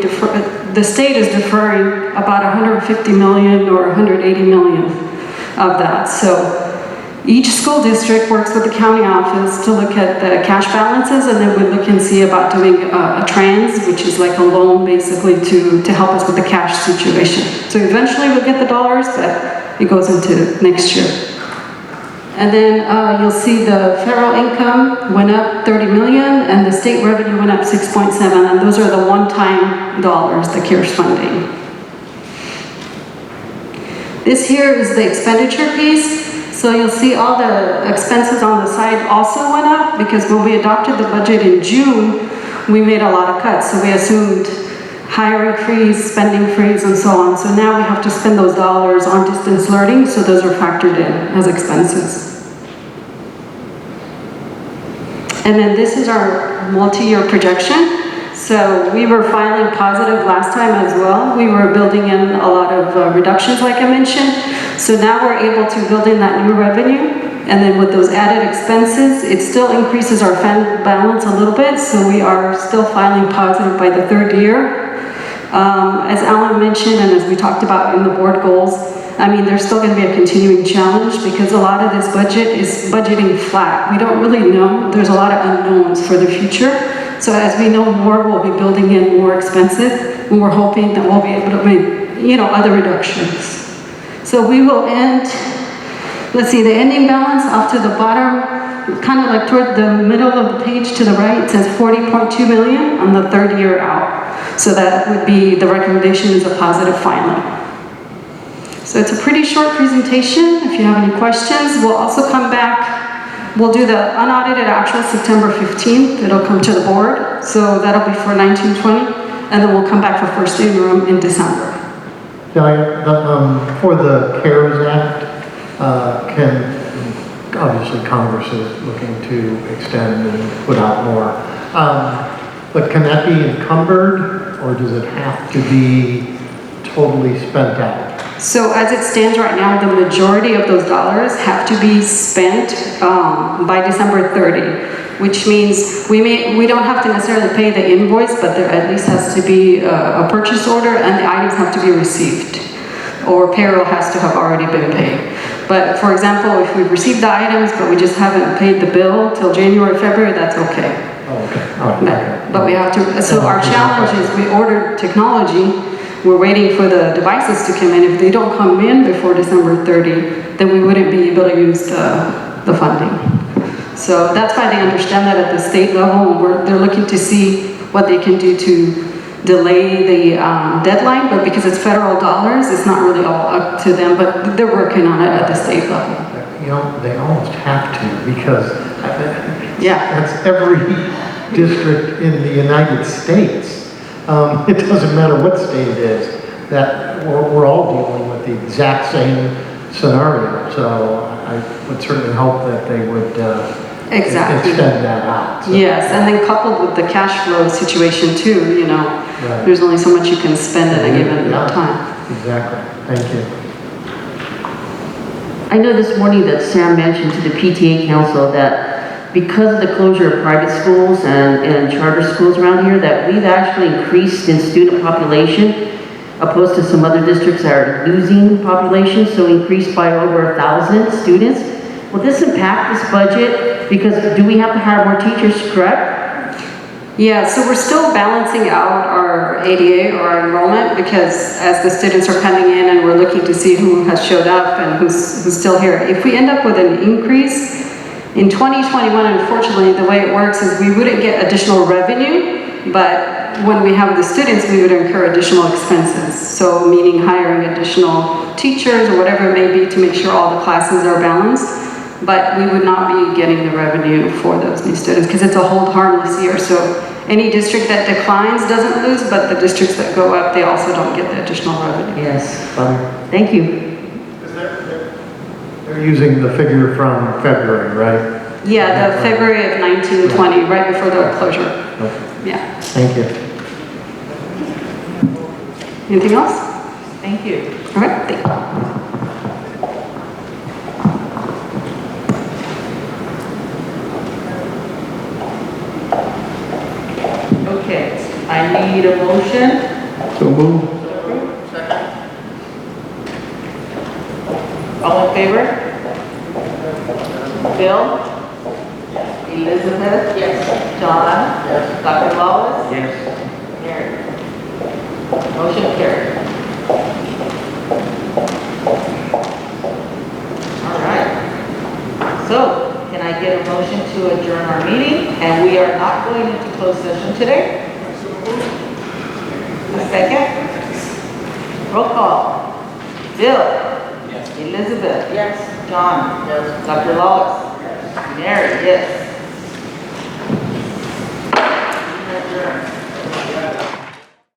the state is deferring about 150 million or 180 million of that. So each school district works with the county office to look at the cash balances, and then we look and see about doing a trans, which is like a loan basically to help us with the cash situation. So eventually we'll get the dollars, but it goes into next year. And then you'll see the federal income went up 30 million and the state revenue went up 6.7, and those are the one-time dollars, the CARES funding. This here is the expenditure piece. So you'll see all the expenses on the side also went up because when we adopted the budget in June, we made a lot of cuts. So we assumed hiring freeze, spending freeze, and so on. So now we have to spend those dollars on distance learning, so those are factored in as expenses. And then this is our multi-year projection. So we were filing positive last time as well. We were building in a lot of reductions like I mentioned. So now we're able to build in that new revenue. And then with those added expenses, it still increases our fund balance a little bit. So we are still filing positive by the third year. As Alan mentioned, and as we talked about in the board goals, I mean, there's still going to be a continuing challenge because a lot of this budget is budgeting flat. We don't really know. There's a lot of unknowns for the future. So as we know more, we'll be building in more expenses, and we're hoping that we'll be able to make, you know, other reductions. So we will end, let's see, the ending balance off to the bottom, kind of like toward the middle of the page to the right, says 40.2 million on the third year out. So that would be, the recommendation is a positive filing. So it's a pretty short presentation. If you have any questions, we'll also come back. We'll do the unaudited actual September 15th. It'll come to the board. So that'll be for 1920. And then we'll come back for first interim in December. For the CARES Act, obviously Congress is looking to extend and put out more. But can that be encumbered, or does it have to be totally spent out? So as it stands right now, the majority of those dollars have to be spent by December 30, which means we don't have to necessarily pay the invoice, but there at least has to be a purchase order and the items have to be received, or payroll has to have already been paid. But for example, if we've received the items, but we just haven't paid the bill till January, February, that's okay. Oh, okay. All right. But we have to, so our challenge is we ordered technology. We're waiting for the devices to come in. If they don't come in before December 30, then we wouldn't be able to use the funding. So that's why they understand that at the state level, they're looking to see what they can do to delay the deadline, but because it's federal dollars, it's not really all up to them, but they're working on it at the state level. You know, they almost have to, because yeah, that's every district in the United States. It doesn't matter what state it is, that we're all dealing with the exact same scenario. So I would certainly hope that they would exactly extend that out. So. Yes, and then coupled with the cash flow situation too, you know, right. There's only so much you can spend in a given time. Exactly. Thank you. I know this morning that Sam mentioned to the PTA council that because of the closure of private schools and charter schools around here, that we've actually increased in student population, opposed to some other districts that are losing population, so increased by over 1,000 students. Will this impact this budget? Because do we have to hire more teachers, correct? Yeah, so we're still balancing out our ADA or our enrollment, because as the students are coming in and we're looking to see who has showed up and who's still here. If we end up with an increase, in 2021, unfortunately, the way it works is we wouldn't get additional revenue, but when we have the students, we would incur additional expenses. So meaning hiring additional teachers or whatever it may be to make sure all the classes are balanced. but we would not be getting the revenue for those new students because it's a hold harmless year. So any district that declines doesn't lose, but the districts that go up, they also don't get the additional revenue. Yes, thank you. They're using the figure from February, right? Yeah, the February of 19 to 20, right before the closure. Okay. Yeah. Thank you. Anything else? Thank you. All right, thank you. Okay, I need a motion. So move. All in favor? Bill? Elizabeth? Yes. John? Yes. Dr. Lawless? Yes. Mary? Motion carried. All right. So, can I get a motion to adjourn our meeting? And we are not going into closed session today. A second? Roll call. Bill? Yes. Elizabeth? Yes. John? Yes. Dr. Lawless? Yes. Mary? Yes. Adjourn.